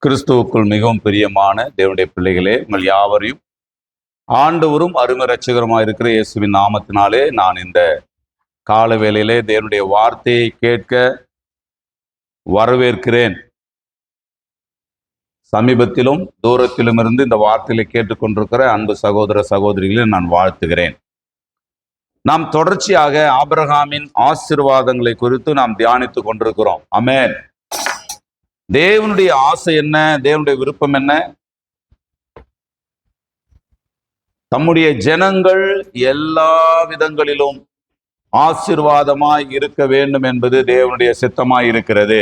கிறிஸ்துவுக்குள் மிகவும் பிரியமான தேவனுடைய பிள்ளைகளே, உங்கள் யாவரையும் ஆண்டவரும் அருமை இரட்சகருமாய் இருக்கிற இயேசுவின் நாமத்தினாலே நான் இந்த கால வேளையிலே தேவனுடைய வார்த்தையை கேட்க வரவேற்கிறேன். சமீபத்திலும் தூரத்திலும் இருந்து இந்த வார்த்தையை கேட்டுக்கொண்டிருக்கிற அன்பு சகோதர சகோதரிகளை நான் வாழ்த்துகிறேன். நாம் தொடர்ச்சியாக ஆபிரகாமின் ஆசீர்வாதங்களை குறித்து நாம் தியானித்துக் கொண்டிருக்கிறோம். ஆமென். தேவனுடைய ஆசை என்ன? தேவனுடைய விருப்பம் என்ன? தம்முடைய ஜனங்கள் எல்லா விதங்களிலும் ஆசீர்வாதமாய் இருக்க வேண்டும் என்பது தேவனுடைய சித்தமாய் இருக்கிறது.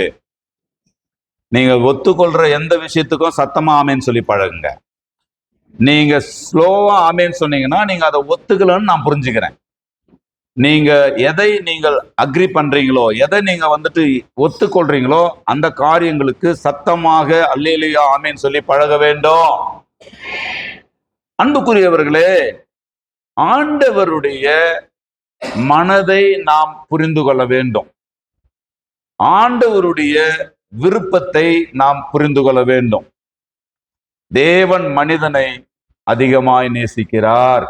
நீங்க ஒத்துக்கொள்ற எந்த விஷயத்துக்கும் சத்தமா ஆமேன்னு சொல்லி பழகுங்க. நீங்க ஸ்லோவா ஆமேன்னு சொன்னீங்கன்னா நீங்க அதை ஒத்துக்கலன்னு நான் புரிஞ்சுக்கிறேன். நீங்க எதை நீங்கள் அக்ரி பண்றீங்களோ, எதை நீங்க ஒத்துக்கொள்றீங்களோ அந்த காரியங்களுக்கு சத்தமாக அல்லேலூயா ஆமேன்னு சொல்லி பழக வேண்டும். அன்புக்குரியவர்களே, ஆண்டவருடைய மனதை நாம் புரிந்து கொள்ள வேண்டும். ஆண்டவருடைய விருப்பத்தை நாம் புரிந்து கொள்ள வேண்டும். தேவன் மனிதனை அதிகமாய் நேசிக்கிறார்.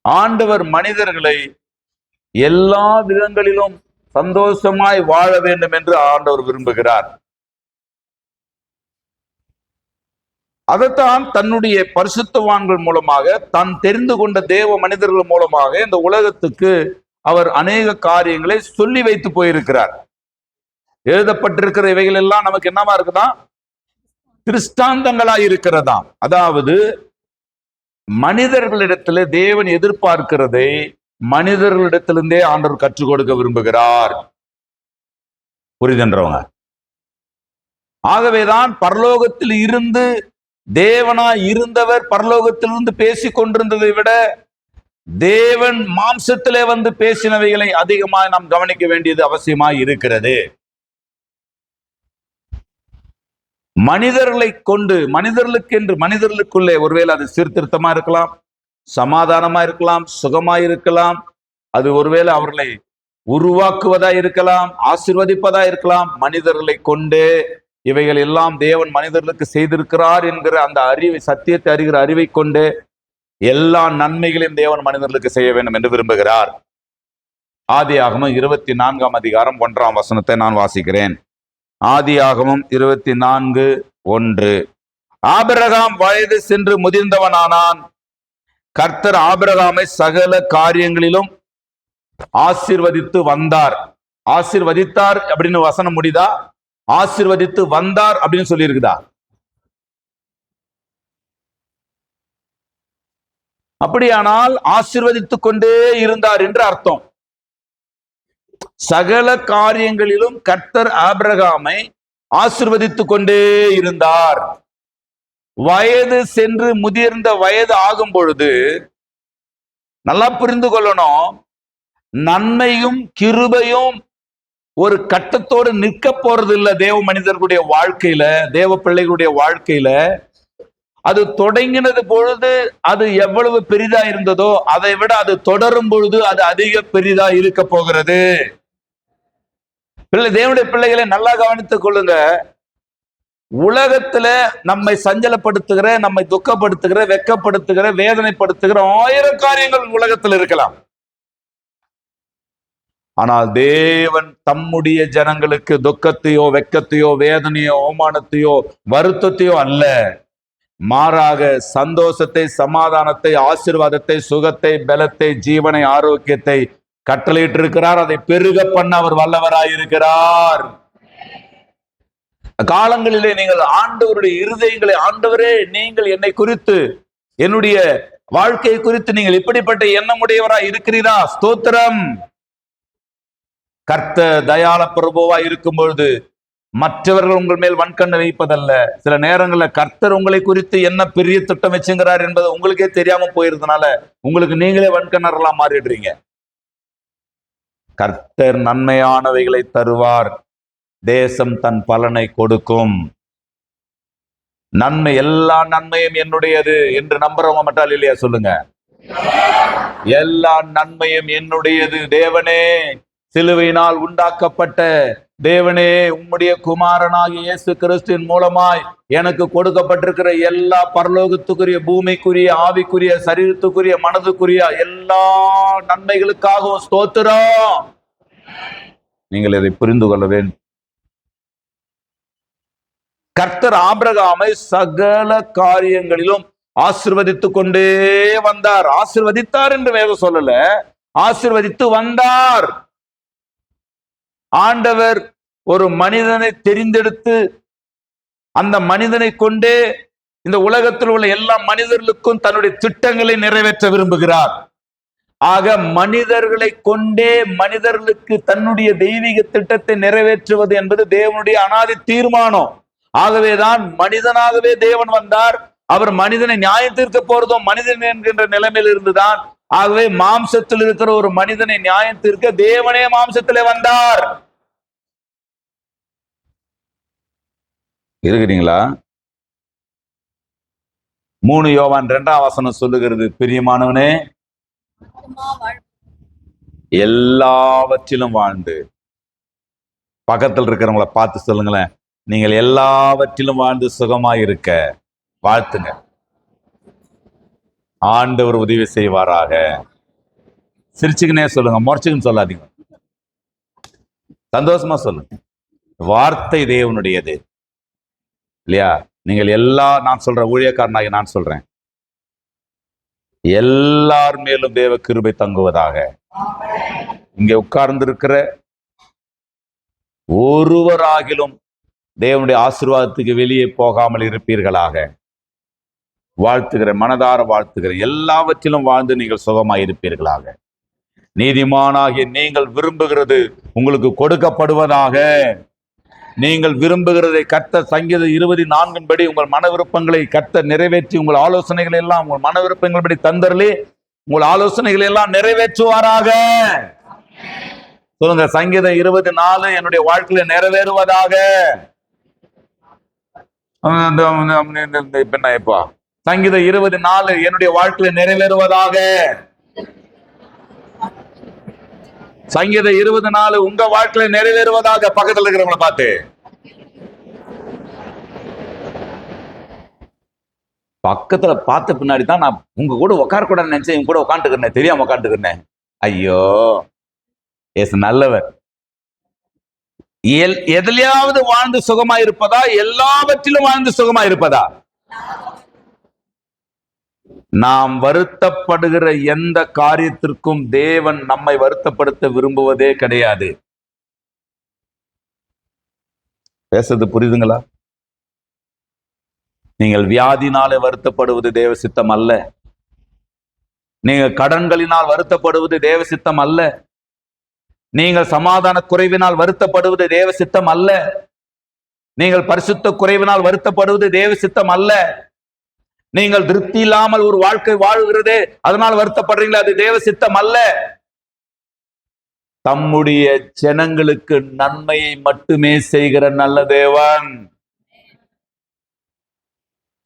ஆண்டவர் மனிதர்களை எல்லா விதங்களிலும் சந்தோஷமாய் வாழ வேண்டும் என்று ஆண்டவர் விரும்புகிறார். அதைத்தான் தன்னுடைய பரிசுத்தவான்கள் மூலமாக, தான் தெரிந்து கொண்ட தேவ மனிதர்கள் மூலமாக இந்த உலகத்துக்கு அவர் அநேக காரியங்களை சொல்லி வைத்து போயிருக்கிறார். எழுதப்பட்டிருக்கிற இவைகள் எல்லாம் நமக்கு என்னவா இருக்குதா? திருஷ்டாந்தங்களா இருக்கிறதா. அதாவது மனிதர்களிடத்துல தேவன் எதிர்பார்க்கிறதை மனிதர்களிடத்திலிருந்தே ஆண்டவர் கற்றுக் கொடுக்க விரும்புகிறார். புரிதன்றவங்க. ஆகவேதான் பரலோகத்தில் இருந்து தேவனாய் இருந்தவர் பரலோகத்திலிருந்து பேசி கொண்டிருந்ததை விட தேவன் மாம்சத்திலே வந்து பேசினவைகளை அதிகமாக நாம் கவனிக்க வேண்டியது அவசியமாய் இருக்கிறது. மனிதர்களை கொண்டு மனிதர்களுக்குள்ளே ஒருவேளை அது சீர்திருத்தமா இருக்கலாம், சமாதானமா இருக்கலாம், சுகமா இருக்கலாம், அது ஒருவேளை அவர்களை உருவாக்குவதா இருக்கலாம், ஆசீர்வதிப்பதா இருக்கலாம். மனிதர்களை கொண்டு இவைகள் எல்லாம் தேவன் மனிதர்களுக்கு செய்திருக்கிறார் என்கிற அந்த அறிவை, சத்தியத்தை அறிகிற அறிவை கொண்டு எல்லா நன்மைகளையும் தேவன் மனிதர்களுக்கு செய்ய வேண்டும் என்று விரும்புகிறார். ஆதியாகமம் 24ஆம் அதிகாரம் 1ஆம் வசனத்தை நான் வாசிக்கிறேன். ஆதியாகமம் 24:1. ஆபிரகாம் வயது சென்று முதிர்ந்தவனானான். கர்த்தர் ஆபிரகாமை சகல காரியங்களிலும் ஆசீர்வதித்து வந்தார். ஆசீர்வதித்தார் அப்படின்னு வசனம் முடிதா? ஆசீர்வதித்து வந்தார் அப்படின்னு சொல்லி இருக்குதா? அப்படியானால் ஆசீர்வதித்துக் கொண்டே இருந்தார் என்று அர்த்தம். சகல காரியங்களிலும் கர்த்தர் ஆபிரகாமை ஆசீர்வதித்துக் கொண்டே இருந்தார். வயது சென்று முதிர்ந்த வயது ஆகும் பொழுது நல்லா புரிந்து கொள்ளணும், நன்மையும் கிருபையும் ஒரு கட்டத்தோடு நிற்க போறது இல்லை. தேவ மனிதர்களுடைய வாழ்க்கையில, தேவ பிள்ளைகளுடைய வாழ்க்கையில அது தொடங்கினது பொழுது அது எவ்வளவு பெரிதா இருந்ததோ அதை விட அது தொடரும் பொழுது அது அதிக பெரிதா இருக்க போகிறது. தேவனுடைய பிள்ளைகளை நல்லா கவனித்துக் கொள்ளுங்க. உலகத்துல நம்மை சஞ்சலப்படுத்துகிற, நம்மை துக்கப்படுத்துகிற, வெக்கப்படுத்துகிற, வேதனைப்படுத்துகிற 1000 காரியங்கள் உலகத்தில் இருக்கலாம். ஆனால் தேவன் தம்முடைய ஜனங்களுக்கு துக்கத்தையோ, வெக்கத்தையோ, வேதனையோ, அவமானத்தையோ, வருத்தத்தையோ அல்ல, மாறாக சந்தோஷத்தை, சமாதானத்தை, ஆசீர்வாதத்தை, சுகத்தை, பலத்தை, ஜீவனை, ஆரோக்கியத்தை கட்டளையிட்டு இருக்கிறார். அதை பெருக பண்ண அவர் வல்லவராயிருக்கிறார். காலங்களிலே நீங்கள் ஆண்டவருடைய இருதயங்களை, ஆண்டவரே நீங்கள் என்னை குறித்து, என்னுடைய வாழ்க்கையை குறித்து நீங்கள் இப்படிப்பட்ட எண்ணமுடையவராய் இருக்கிறீரா? ஸ்தோத்திரம். கர்த்தர் தயாள பிரபுவா இருக்கும் பொழுது மற்றவர்கள் உங்கள் மேல் வன்கண்ணை வைப்பதல்ல. சில நேரங்களில் கர்த்தர் உங்களை குறித்து என்ன பெரிய திட்டம் வச்சுங்கிறார் என்பது உங்களுக்கே தெரியாம போயிருந்தனால உங்களுக்கு நீங்களே வன்கண்ணரெல்லாம் மாறிடுறீங்க. கர்த்தர் நன்மையானவைகளை தருவார், தேசம் தன் பலனை கொடுக்கும். நன்மை, எல்லா நன்மையும் என்னுடையது என்று நம்புறவங்க மட்டும் இல்லையா? சொல்லுங்க. எல்லா நன்மையும் என்னுடையது. தேவனே சிலுவையினால் உண்டாக்கப்பட்ட தேவனே, உம்முடைய குமாரனாகிய இயேசு கிறிஸ்துவின் மூலமாய் எனக்கு கொடுக்கப்பட்டிருக்கிற எல்லா பரலோகத்துக்குரிய, பூமிக்குரிய, ஆவிக்குரிய, சரீரத்துக்குரிய, மனதுக்குரிய எல்லா நன்மைகளுக்காகவும் ஸ்தோத்திரம். நீங்கள் இதை புரிந்து கொள்ள வேண்டும். கர்த்தர் ஆபிரகாமை சகல காரியங்களிலும் ஆசீர்வதித்துக் கொண்டே வந்தார். ஆசீர்வதித்தார் என்று வேதம் சொல்லல, ஆசீர்வதித்து வந்தார். ஆண்டவர் ஒரு மனிதனை தெரிந்தெடுத்து அந்த மனிதனை கொண்டே இந்த உலகத்தில் உள்ள எல்லா மனிதர்களுக்கும் தன்னுடைய திட்டங்களை நிறைவேற்ற விரும்புகிறார். ஆக மனிதர்களை கொண்டே மனிதர்களுக்கு தன்னுடைய தெய்வீக திட்டத்தை நிறைவேற்றுவது என்பது தேவனுடைய அனாதி தீர்மானம். ஆகவேதான் மனிதனாகவே தேவன் வந்தார். அவர் மனிதனை நியாயம் தீர்க்க போறதும் மனிதன் என்கின்ற நிலைமையில் இருந்துதான். ஆகவே மாம்சத்தில் இருக்கிற ஒரு மனிதனை நியாயம் தீர்க்க தேவனே மாம்சத்திலே வந்தார். இருக்கிறீங்களா? 3 யோவான் 2ஆம் வசனம் சொல்லுகிறது, பிரியமானவனே, எல்லாவற்றிலும் வாழ்ந்து. பக்கத்தில் இருக்கிறவங்களை பார்த்து சொல்லுங்களேன், நீங்கள் எல்லாவற்றிலும் வாழ்ந்து சுகமாய் இருக்க வாழ்த்துங்க. ஆண்டவர் உதவி செய்வாராக. சிரிச்சுக்கினே சொல்லுங்க, முறைச்சுக்குன்னு சொல்லாதீங்க, சந்தோஷமா சொல்லுங்க. வார்த்தை தேவனுடையது இல்லையா? நீங்கள் நான் சொல்ற ஊழியக்காரனாகி நான் சொல்றேன், எல்லார் மேலும் தேவ கிருபை தங்குவதாக. இங்க உட்கார்ந்து இருக்கிற ஒருவராகிலும் தேவனுடைய ஆசீர்வாதத்துக்கு வெளியே போகாமல் இருப்பீர்களாக வாழ்த்துகிறேன், மனதார வாழ்த்துகிறேன். எல்லாவற்றிலும் வாழ்ந்து நீங்கள் சுகமாய் இருப்பீர்களாக. நீதிமானாகிய நீங்கள் விரும்புகிறது உங்களுக்கு கொடுக்கப்படுவதாக. நீங்கள் விரும்புகிறதை கர்த்தர் சங்கீதம் 24 படி உங்கள் மன விருப்பங்களை கர்த்தர் நிறைவேற்றி உங்கள் ஆலோசனைகள் எல்லாம் உங்கள் மன விருப்பங்கள் படி தந்தரலே உங்கள் ஆலோசனைகள் எல்லாம் நிறைவேற்றுவாராக. சொல்லுங்க, சங்கீதம் 24 என்னுடைய வாழ்க்கையில நிறைவேறுவதாக. இப்போ சங்கீதம் 24 என்னுடைய வாழ்க்கையில நிறைவேறுவதாக. சங்கீதம் 24 உங்க வாழ்க்கையில நிறைவேறுவதாக. பக்கத்துல இருக்கிறவங்களை பார்த்து, பக்கத்துல பார்த்த பின்னாடி தான் நான் உங்க கூட உட்காரக்கூடாதுன்னு நினைச்சேன், இவங்க கூட உட்காந்துக்கிறேன், தெரியாம உட்காந்துக்கிறேன். ஐயோ, ஏசு நல்லவர். எதிலையாவது வாழ்ந்து சுகமா இருப்பதா? எல்லாவற்றிலும் வாழ்ந்து சுகமா இருப்பதா? நாம் வருத்தப்படுகிற எந்த காரியத்திற்கும் தேவன் நம்மை வருத்தப்படுத்த விரும்புவதே கிடையாது. பேசுறது புரியுதுங்களா? நீங்கள் வியாதினாலே வருத்தப்படுவது தேவ சித்தம் அல்ல. நீங்கள் கடன்களினால் வருத்தப்படுவது தேவ சித்தம் அல்ல. நீங்கள் சமாதான குறைவினால் வருத்தப்படுவது தேவ சித்தம் அல்ல. நீங்கள் பரிசுத்த குறைவினால் வருத்தப்படுவது தேவ சித்தம் அல்ல. நீங்கள் திருப்தி இல்லாமல் ஒரு வாழ்க்கை வாழ்கிறதே அதனால் வருத்தப்படுறீங்களா? அது தேவ சித்தம் அல்ல. தம்முடைய ஜனங்களுக்கு நன்மையை மட்டுமே செய்கிற நல்ல தேவன்.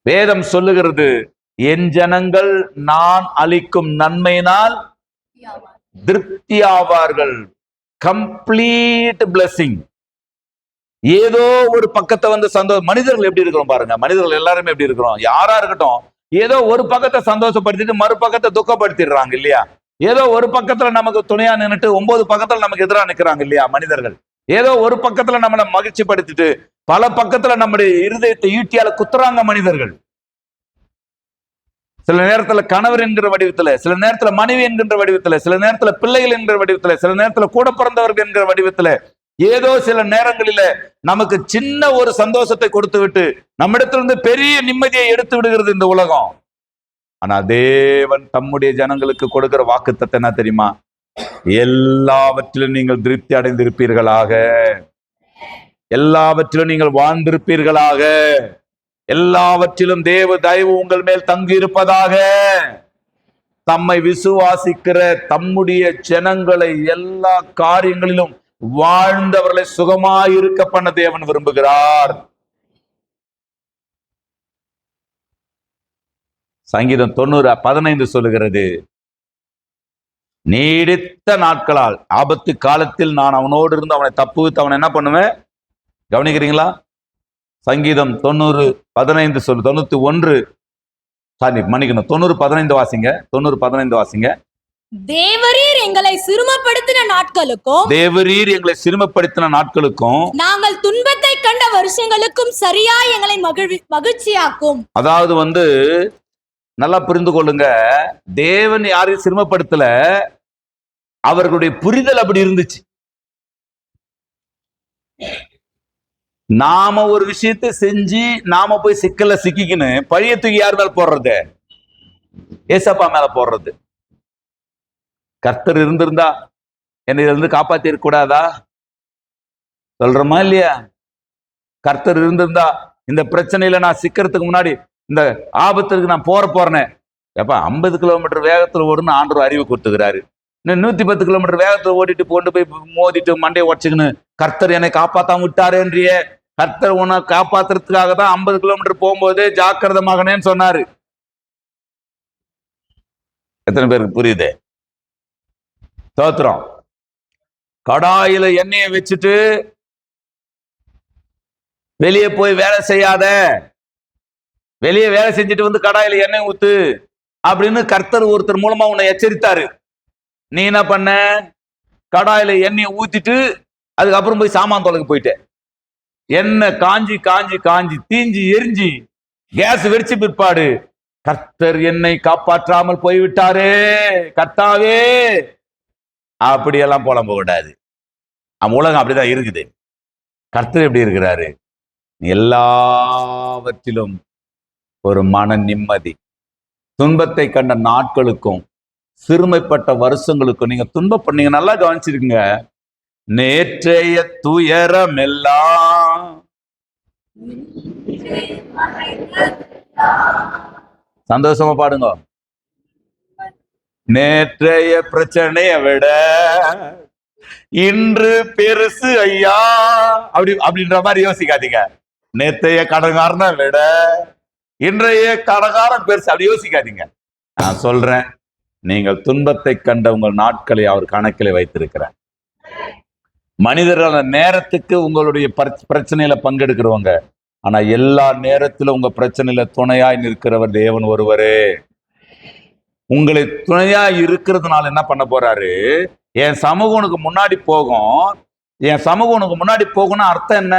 வேதம் சொல்லுகிறது, என் ஜனங்கள் நான் அளிக்கும் நன்மையினால் திருப்தி ஆவார்கள். Complete blessing. ஏதோ ஒரு பக்கத்தை வந்து சந்தோஷம். மனிதர்கள் எப்படி இருக்கிறோம் பாருங்க, மனிதர்கள் எல்லாருமே எப்படி இருக்கிறோம், யாரா இருக்கட்டும், ஏதோ ஒரு பக்கத்தை சந்தோஷப்படுத்திட்டு மறுபக்கத்தை துக்கப்படுத்திடுறாங்க இல்லையா? ஏதோ ஒரு பக்கத்துல நமக்கு துணையா நின்றுட்டு 9 பக்கத்துல நமக்கு எதிராக நிற்கிறாங்க இல்லையா மனிதர்கள்? ஏதோ ஒரு பக்கத்துல நம்மளை மகிழ்ச்சி படுத்திட்டு பல பக்கத்துல நம்முடைய இருதயத்தை ஈட்டியால குத்துறாங்க மனிதர்கள். சில நேரத்துல கணவர் என்கிற வடிவத்துல, சில நேரத்துல மனைவி என்கின்ற வடிவத்துல, சில நேரத்துல பிள்ளைகள் என்கிற வடிவத்துல, சில நேரத்துல கூட பிறந்தவர்கள் என்கிற வடிவத்துல, ஏதோ சில நேரங்களில நமக்கு சின்ன ஒரு சந்தோஷத்தை கொடுத்து விட்டு நம்மிடத்திலிருந்து பெரிய நிம்மதியை எடுத்து விடுகிறது இந்த உலகம். ஆனா தேவன் தம்முடைய ஜனங்களுக்கு கொடுக்கிற வாக்குத்தத்தம் என்ன தெரியுமா? எல்லாவற்றிலும் நீங்கள் திருப்தி அடைந்திருப்பீர்களாக, எல்லாவற்றிலும் நீங்கள் வாழ்ந்திருப்பீர்களாக, எல்லாவற்றிலும் தேவ தயவு உங்கள் மேல் தங்கி இருப்பதாக. தம்மை விசுவாசிக்கிற தம்முடைய ஜனங்களை எல்லா காரியங்களிலும் வாழ்ந்தவர்களை சுகமாயிருக்க பண்ண தேவன் விரும்புகிறார். சங்கீதம் 90:15 சொல்லுகிறது, நீடித்த நாட்களால் ஆபத்து காலத்தில் நான் அவனோடு இருந்து அவனை தப்புவித்து அவனை என்ன பண்ணுவேன்? கவனிக்கிறீங்களா? சங்கீதம் 90:15 சொல்லு. 91 சாரி மன்னிக்கணும், 90:15 வாசிங்க. 90:15 வாசிங்க. தேவரீர் எங்களை சிறுமப்படுத்தின நாட்களுக்கும் தேவரீர் எங்களை சிறுமப்படுத்தின நாட்களுக்கும் நாங்கள் துன்பத்தை கண்ட வருஷங்களுக்கும் சரியா எங்களை மகிழ்ச்சியாக்கும். அதாவது நல்லா புரிந்து கொள்ளுங்க, தேவன் யாரையும் சிரமப்படுத்தல, அவர்களுடைய புரிதல் அப்படி இருந்துச்சு. நாம ஒரு விஷயத்தை செஞ்சு நாம போய் சிக்கல்ல சிக்கிக்கின்னு பழைய தூக்கி யார் மேல போடுறது? ஏசப்பா மேல போடுறது. கர்த்தர் இருந்திருந்தா என்னை இருந்து காப்பாத்தி இருக்க கூடாதா? சொல்றோமா இல்லையா? கர்த்தர் இருந்திருந்தா இந்த பிரச்சனையில நான் சிக்கிறதுக்கு முன்னாடி, இந்த ஆபத்துக்கு நான் போறேன் எப்ப 50 கிலோமீட்டர் வேகத்துல ஓடுன்னு ஆண்டவர் அறிவு கொடுத்துக்கிறாரு. இன்னும் 110 கிலோமீட்டர் வேகத்துல ஓடிட்டு கொண்டு போய் மோதிட்டு மண்டையை உடச்சுக்கின்னு கர்த்தர் என்னை காப்பாத்தாம விட்டாருன்றிய. கர்த்தர் உன்னை காப்பாத்துறதுக்காக தான் 50 கிலோமீட்டர் போகும்போது ஜாக்கிரதை மகனேன்னு சொன்னாரு. எத்தனை பேருக்கு புரியுது? தோத்திரம். கடாயில எண்ணெயை வச்சுட்டு வெளியே போய் வேலை செய்யாத, வெளியே வேலை செஞ்சுட்டு கடாயில எண்ணெய் ஊத்து அப்படின்னு கர்த்தர் ஒருத்தர் மூலமா உன்னை எச்சரித்தாரு. நீ என்ன பண்ண? கடாயில எண்ணெயை ஊத்திட்டு அதுக்கப்புறம் போய் சாமான் தொலைக்கு போயிட்ட. எண்ணெய் காஞ்சி காஞ்சி காஞ்சி தீஞ்சி எரிஞ்சி கேஸ் வெடிச்சு பிற்பாடு கர்த்தர் என்னை காப்பாற்றாமல் போய்விட்டாரே, கர்த்தாவே, அப்படியெல்லாம் புலம்ப கூடாது. உலகம் அப்படிதான் இருக்குது. கர்த்தர் எப்படி இருக்கிறாரு? எல்லாவற்றிலும் ஒரு மன நிம்மதி. துன்பத்தை கண்ட நாட்களுக்கும் சிறுமைப்பட்ட வருஷங்களுக்கும் நீங்க துன்பப்பட்டீங்க. நல்லா கவனிச்சிருக்குங்க. நேற்றைய துயரம் எல்லாம் சந்தோஷமா பாடுங்க. நேற்றைய பிரச்சனையை விட இன்று பெருசு ஐயா, அப்படின்ற மாதிரி யோசிக்காதீங்க. நேற்றைய கடன்காரனை விட இன்றைய கடன்காரன் பெருசு, அப்படி யோசிக்காதீங்க. நான் சொல்றேன், நீங்கள் துன்பத்தை கண்ட உங்கள் நாட்களை அவர் கணக்கில் வைத்திருக்கிறார். மனிதர்கள் நேரத்துக்கு உங்களுடைய பிரச்சனையில பங்கெடுக்கிறவங்க, ஆனா எல்லா நேரத்திலும் உங்க பிரச்சனையில துணையாய் நிற்கிறவர் தேவன் ஒருவரே. உங்களை துணையா இருக்கிறதுனால என்ன பண்ண போறாரு? என் சமூகம் உனக்கு முன்னாடி போகும். என் சமூகம் உனக்கு முன்னாடி போகணும்னா அர்த்தம் என்ன?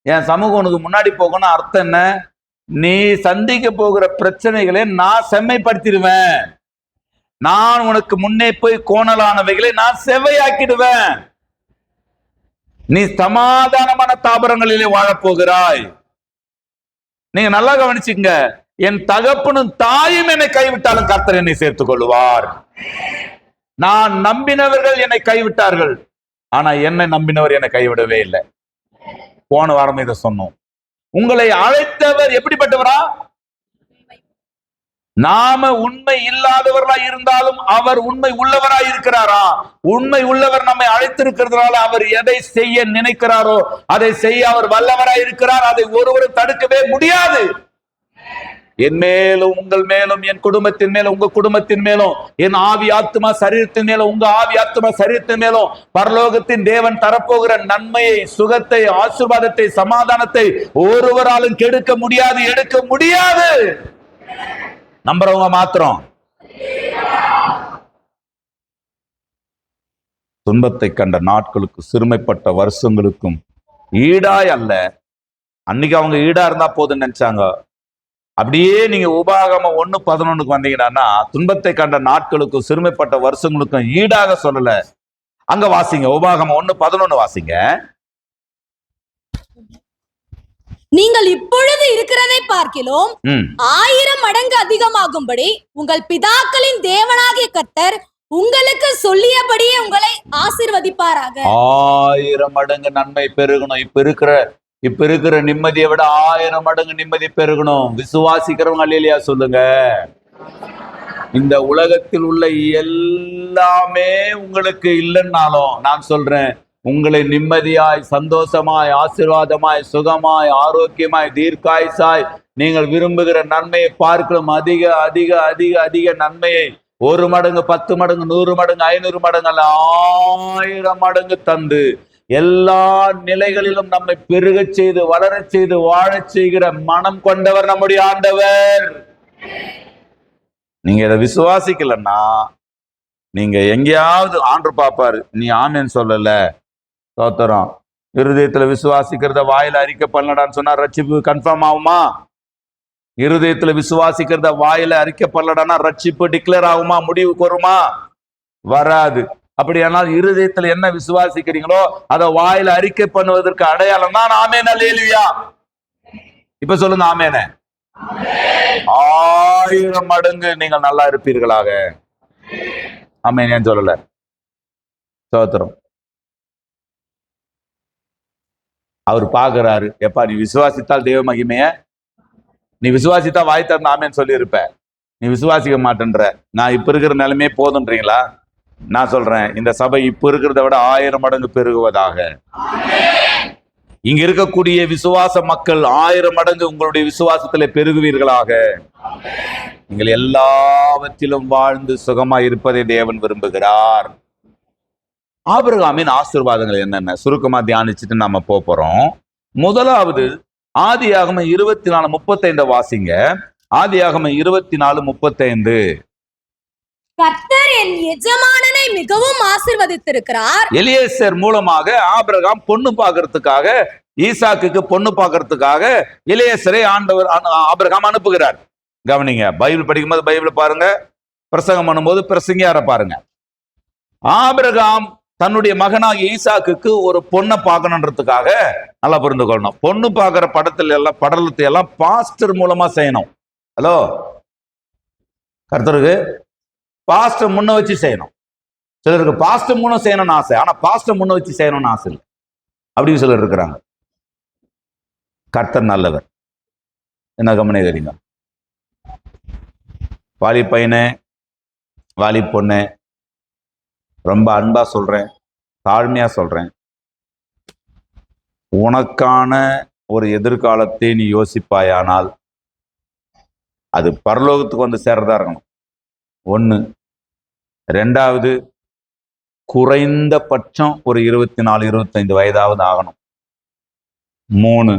என் சமூகம் உனக்கு முன்னாடி போகணும்னா அர்த்தம் என்ன? நீ சந்திக்க போகிற பிரச்சனைகளை நான் செம்மைப்படுத்திடுவேன். நான் உனக்கு முன்னே போய் கோணலானவைகளை நான் செவ்வையாக்கிடுவேன். நீ சமாதானமான தாபரங்களிலே வாழப்போகிறாய். நீங்க நல்லா கவனிச்சுங்க. என் தகப்பனும் தாயும் என்னை கைவிட்டாலும் கர்த்தர் என்னை சேர்த்துக் கொள்வார். நான் நம்பினவர்கள் என்னை கைவிட்டார்கள், ஆனா என்னை நம்பினவர் என்னை கைவிடவே இல்லை. போன வாரம் இதை சொன்னோம். உங்களை அழைத்தவர் எப்படிப்பட்டவரா? நாம உண்மை இல்லாதவர்களாய் இருந்தாலும் அவர் உண்மை உள்ளவராய் இருக்கிறாரா? உண்மை உள்ளவர் நம்மை அழைத்திருக்கிறதுனால அவர் எதை செய்ய நினைக்கிறாரோ அதை செய்ய அவர் வல்லவராய் இருக்கிறார். அதை ஒருவரும் தடுக்கவே முடியாது. என் மேலும் உங்கள் மேலும், என் குடும்பத்தின் மேலும் உங்க குடும்பத்தின் மேலும், என் ஆவி ஆத்மா சரீரத்தின் மேலும் உங்க ஆவி ஆத்மா சரீரத்தின் மேலும் பரலோகத்தின் தேவன் தரப்போகிற நன்மையை, சுகத்தை, ஆசீர்வாதத்தை, சமாதானத்தை ஒருவராலும் கெடுக்க முடியாது, எடுக்க முடியாது. நம்புறவங்க மாத்திரம். துன்பத்தை கண்ட நாட்களுக்கு சிறுமைப்பட்ட வருஷங்களுக்கும் ஈடாய் அல்ல. அன்னைக்கு அவங்க ஈடா இருந்தா போதுன்னு நினைச்சாங்க. அப்படியே நீங்க உபாகமம் 1:11 வந்தீங்கன்னா துன்பத்தை கண்ட நாட்களுக்கும் சிறுமைப்பட்ட வருஷங்களுக்கும் ஈடாக சொல்லல. அங்க வாசிங்க, உபாகமம் 1:11 வாசிங்க. நீங்கள் இப்பொழுது இருக்கிறதை பார்க்கிலும் 1000 மடங்கு அதிகமாகும்படி உங்கள் பிதாக்களின் தேவனாகிய கர்த்தர் உங்களுக்கு சொல்லியபடியே உங்களை ஆசீர்வதிப்பாராக. 1000 மடங்கு நன்மை பெருகணும். இப்ப இருக்கிற நிம்மதியை விட 1000 மடங்கு நிம்மதி பெருகணும். விசுவாசிக்கிறவங்க அல்லேலூயா சொல்லுங்க. இந்த உலகத்தில் உள்ள எல்லாமே உங்களுக்கு இல்லைன்னாலும் நான் சொல்றேன், உங்களை நிம்மதியாய், சந்தோஷமாய், ஆசீர்வாதமாய், சுகமாய், ஆரோக்கியமாய், தீர்க்காயுசாய் நீங்கள் விரும்புகிற நன்மையை பார்க்கலாம். அதிக அதிக அதிக அதிக நன்மையை 1 மடங்கு, 10 மடங்கு, 100 மடங்கு, 500 மடங்கு அல்ல, 1000 மடங்கு தந்து எல்லா நிலைகளிலும் நம்மை பெருகச் செய்து, வளரச் செய்து, வாழச் செய்கிற மனம் கொண்டவர் நம்முடைய ஆண்டவர். நீங்க இதை விசுவாசிக்கலன்னா நீங்க எங்கேயாவது ஆண்டு பார்ப்பாரு, நீ ஆமேன்னு சொல்லல, ஸ்தோத்திரம், இருதயத்துல விசுவாசிக்கிறத வாயில அறிக்கை பண்ணலடான்னு சொன்னா ரட்சிப்பு கன்ஃபார்ம் ஆகுமா? இருதயத்துல விசுவாசிக்கிறத வாயில அறிக்கை பண்ணலடானா ரட்சிப்பு டிக்ளேர் ஆகுமா? முடிவுக்கு வருமா? வராது. அப்படியானால் இருதயத்துல என்ன விசுவாசிக்கிறீங்களோ அதை வாயில அறிக்கை பண்ணுவதற்கு அடையாளம் தான் ஆமென் அல்லேலூயா. இப்ப சொல்லுங்க ஆமென். 1000 மடங்கு நீங்கள் நல்லா இருப்பீர்களாக. ஆமென். ஏன் சொல்லல? ஸ்தோத்திரம். அவர் பாக்குறாரு, எப்பா நீ விசுவாசித்தால் தெய்வ மகிமைய, நீ விசுவாசித்தா வாய் திறந்து ஆமென் சொல்லி இருப்ப, நீ விசுவாசிக்க மாட்டேன்ற. நான் இப்ப இருக்கிற நிலைமையே போதுன்றீங்களா? நான் சொல்றேன், இந்த சபை இப்ப இருக்கிறத விட 1000 மடங்கு பெருகுவதாக. இங்க இருக்கக்கூடிய விசுவாச மக்கள் 1000 மடங்கு உங்களுடைய விசுவாசத்துல பெருகுவீர்களாக. நீங்கள் எல்லாவற்றிலும் வாழ்ந்து சுகமாய் இருப்பதை தேவன் விரும்புகிறார். ஆபிரகாமின் ஆசீர்வாதங்கள் என்னென்ன சுருக்கமா தியானிச்சுட்டு நாம போறோம். முதலாவது ஆதியாகமம் 24:35 வாசிங்க. ஆதியாகமம் 24:35. கர்த்தர் என் எஜமானனை மிகவும் ஆசீர்வதித்திருக்கிறார். எலியேசர் மூலமாக ஆபிரகாம் பொண்ணு பார்க்கறதுக்காக, ஈசாக்குக்கு பொண்ணு பார்க்கறதுக்காக எலியேசரை ஆபிரகாம் அனுப்புகிறார். கவனிங்க, பைபிள் படிக்கும்போது பைபிள் பாருங்க, பிரசங்கம் பண்ணும்போது பிரசங்கியார பாருங்க. ஆபிரகாம் தன்னுடைய மகனாகிய ஈசாக்குக்கு ஒரு பொண்ணை பார்க்கணுன்றதுக்காக, நல்லா புரிந்து கொள்ளணும், பொண்ணு பார்க்கிற படலத்தை எல்லாம் பாஸ்டர் மூலமா செய்யணும். ஹலோ, கர்த்தருக்கு பாஸ்டர் முன்ன வச்சு செய்யணும். சிலருக்கு பாஸ்டர் மூலம் செய்யணும்னு ஆசை, ஆனா பாஸ்டர் முன்ன வச்சு செய்யணும்னு ஆசை இல்லை. அப்படின்னு சிலர் இருக்கிறாங்க. கர்த்தர் நல்லவர். என்ன கவனிக்கிறீங்க? வாலி பையனே, வாலி பொண்ணு, ரொம்ப அன்பா சொல்றேன், தாழ்மையா சொல்றேன், உனக்கான ஒரு எதிர்காலத்தை நீ யோசிப்பாயானால் அது பரலோகத்துக்கு வந்து சேர்றதா இருக்கணும். 1. 2வது, குறைந்தபட்சம் ஒரு 24-25 வயதாவது ஆகணும். 3,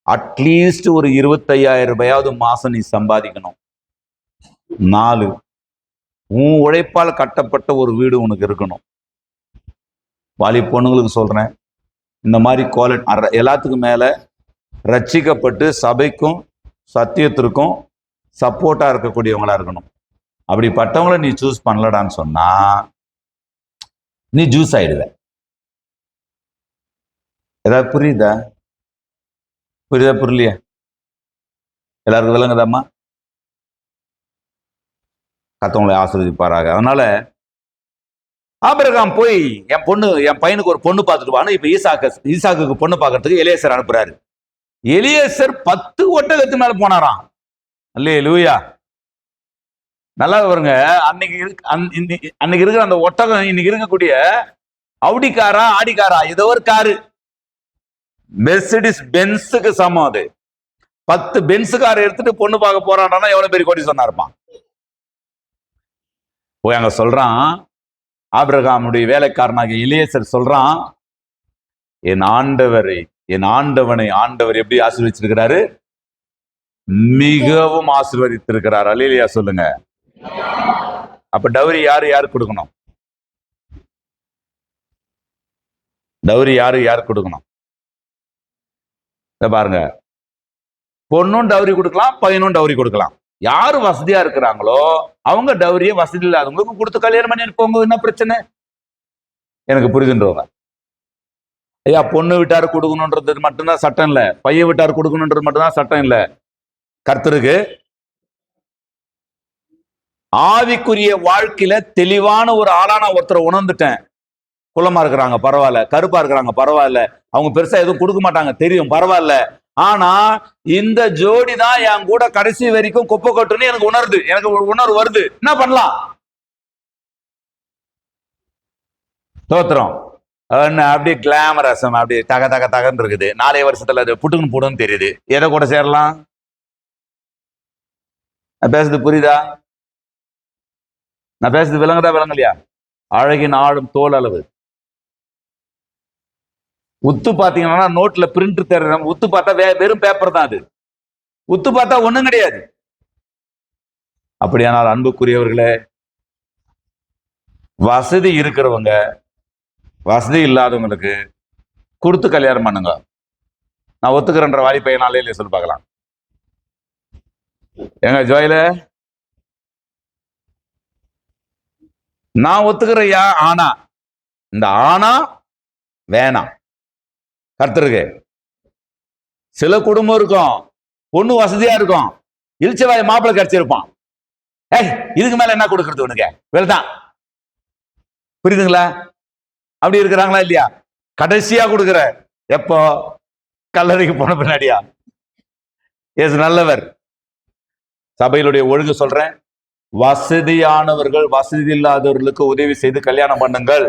அட்லீஸ்ட் ஒரு 25,000 ரூபாயாவது மாசம் நீ சம்பாதிக்கணும். 4, உன் உழைப்பால் கட்டப்பட்ட ஒரு வீடு உனக்கு இருக்கணும். வாலி பொண்ணுங்களுக்கு சொல்றேன், இந்த மாதிரி எல்லாத்துக்கும் மேல ரட்சிக்கப்பட்டு சபைக்கும் சத்தியத்திற்கும் சப்போர்ட்டா இருக்கக்கூடியவங்களா இருக்கணும். அப்படிப்பட்டவங்களை நீ சூஸ் பண்ணலடான்னு சொன்னா நீ ஜூஸ் ஆயிடுவ. ஏதாவது புரியுதா? புரியலையா? எல்லாருக்கும் விளங்குதாம்மா? கர்த்தர் ஆசீர்வதிப்பாராக. அதனால ஆபிரகாம் போய் என் பையனுக்கு ஒரு பொண்ணு பார்த்துட்டு வான்னு இப்ப ஈசாக்குக்கு பொண்ணு பார்க்கறதுக்கு எலியேசர் அனுப்புறாரு. எலியேசர் 10 ஒட்டகத்து மேல போனாராம். அல்லேலூயா. நல்லா வருங்க. அன்னைக்கு இருக்கிற அந்த ஒட்டகம் இன்னைக்கு இருக்கக்கூடிய அவுடிக்காரா ஆடிக்காரா ஏதோ ஒரு காரு, மெர்சிடிஸ் பென்ஸுக்கு சமம். அது 10 பென்ஸ் காரை எடுத்துட்டு பொண்ணு பார்க்க போறான்னா எவ்வளவு பெரிய கோடி சொன்னாருப்பான். போய் அங்க சொல்றான், ஆபிரகாமுடைய வேலைக்காரனாகிய எலியேசர் சொல்றான், என் ஆண்டவனை ஆண்டவர் எப்படி ஆசீர்வதிச்சிருக்கிறாரு? மிகவும் ஆசீர்வதித்திருக்கிறார். அல்லேலூயா சொல்லுங்க. அப்ப டவுரி யாரு கொடுக்கணும்? டவுரி யாரு கொடுக்கணும்? பாருங்க, பொண்ணும் டவுரி கொடுக்கலாம், பையனும் டவுரி கொடுக்கலாம். யாரு வசதியா இருக்கிறாங்களோ அவங்க டவுரிய வசதி இல்லாதவங்களுக்கு கொடுத்து கல்யாணம் பண்ணி போங்க. என்ன பிரச்சனை? எனக்கு புரிதுன்றவங்க, ஐயா பொண்ணு வீட்டாரு கொடுக்கணுன்றது மட்டும்தான் சட்டம் இல்ல, பையன் வீட்டாரு கொடுக்கணுன்றது மட்டும்தான் சட்டம் இல்ல. கர்த்தருக்கு ஆவிக்குரிய வாழ்க்கையில தெளிவான ஒரு ஆளான ஒருத்தரை உணர்ந்துட்டேன். குள்ளமா இருக்கிறாங்க பரவாயில்ல, கருப்பா இருக்கிறாங்க பரவாயில்ல, அவங்க பெருசா எதுவும் கொடுக்க மாட்டாங்க தெரியும் பரவாயில்ல, ஆனா இந்த ஜோடி தான் என் கூட கடைசி வரைக்கும் குப்பை கொட்டுன்னு எனக்கு உணர்வு வருது. என்ன பண்ணலாம்? தோத்திரம் அப்படியே கிளாமரசம் அப்படியே தகன்னு இருக்குது. 4 வருஷத்துல அது புட்டுக்குன்னு போடுன்னு தெரியுது. எதை கூட சேரலாம்? பேசுறது புரியுதா? நான் பேசுறது விளங்குதா விளங்கலையா? அழகின் ஆடும் தோல் அளவு. உத்து பாத்தீங்கன்னா நோட்ல பிரிண்ட் தர, உத்து பார்த்தா வெறும் பேப்பர் தான். அது உத்து பார்த்தா ஒண்ணும் கிடையாது. அப்படியானால் அன்புக்குரியவர்களே, வசதி இருக்கிறவங்க வசதி இல்லாதவங்களுக்கு கொடுத்து கல்யாணம் பண்ணுங்க. நான் ஒத்துக்கிறேன்ற வாலி பையனாலே இல்லையா சொல்லி பார்க்கலாம். எங்க ஜோயில நான் ஒத்துக்கிறையா? ஆனா இந்த ஆனா வேணாம். கர்த்தருக்கு சில குடும்பம் இருக்கும், பொண்ணு வசதியா இருக்கும், இழிச்சவாய் மாப்பிள்ளை கிடைச்சிருப்பான். ஏய், இதுக்கு மேல என்ன கொடுக்கறது உனக்கு? வேலைதான். புரியுதுங்களா? அப்படி இருக்கிறாங்களா இல்லையா? கடைசியா கொடுக்கிற எப்போ? கல்லறைக்கு போன பின்னாடியா? இயேசு நல்லவர். சபையிலுடைய ஒழுங்கு சொல்றேன், வசதியானவர்கள் வசதி இல்லாதவர்களுக்கு உதவி செய்து கல்யாணம் பண்ணுங்கள்.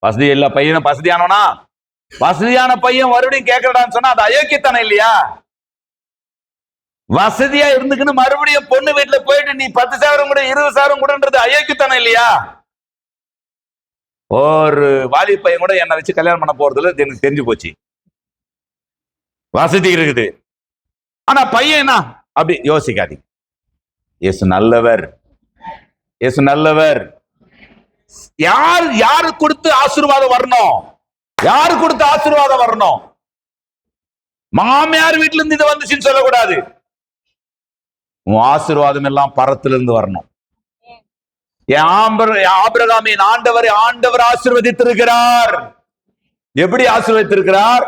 வசதி இல்ல பையன் வசதியானவனா, வசதியான பையன் மறுபடியும் கேட்கறான்னு சொன்னா அது அயோக்கியத்தானே இல்லையா? வசதியா இருந்துக்குன்னு மறுபடியும் பொண்ணு வீட்டுல போயிட்டு நீ 10,000 கூட 20,000 கூடன்றது அயோக்கியத்தானே இல்லையா? ஒரு வாலி பையன் கூட என்னை வச்சு கல்யாணம் பண்ண போறதுல எனக்கு தெரிஞ்சு போச்சு. வசதி இருக்குது, ஆனா பையன் என்ன அப்படி யோசிக்காதீங்க. இயேசு நல்லவர், இயேசு நல்லவர். யாரு கொடுத்து ஆசீர்வாதம் வரணும்? யாரு கொடுத்து ஆசீர்வாதம் வரணும்? மாமியார் வீட்டுல இருந்து இது வந்துச்சுன்னு சொல்லக்கூடாது. உன் ஆசீர்வாதம் எல்லாம் பரத்திலிருந்து வரணும். ஆபிரகாமின் ஆண்டவர் ஆசீர்வதித்திருக்கிறார். எப்படி ஆசீர்வதித்திருக்கிறார்?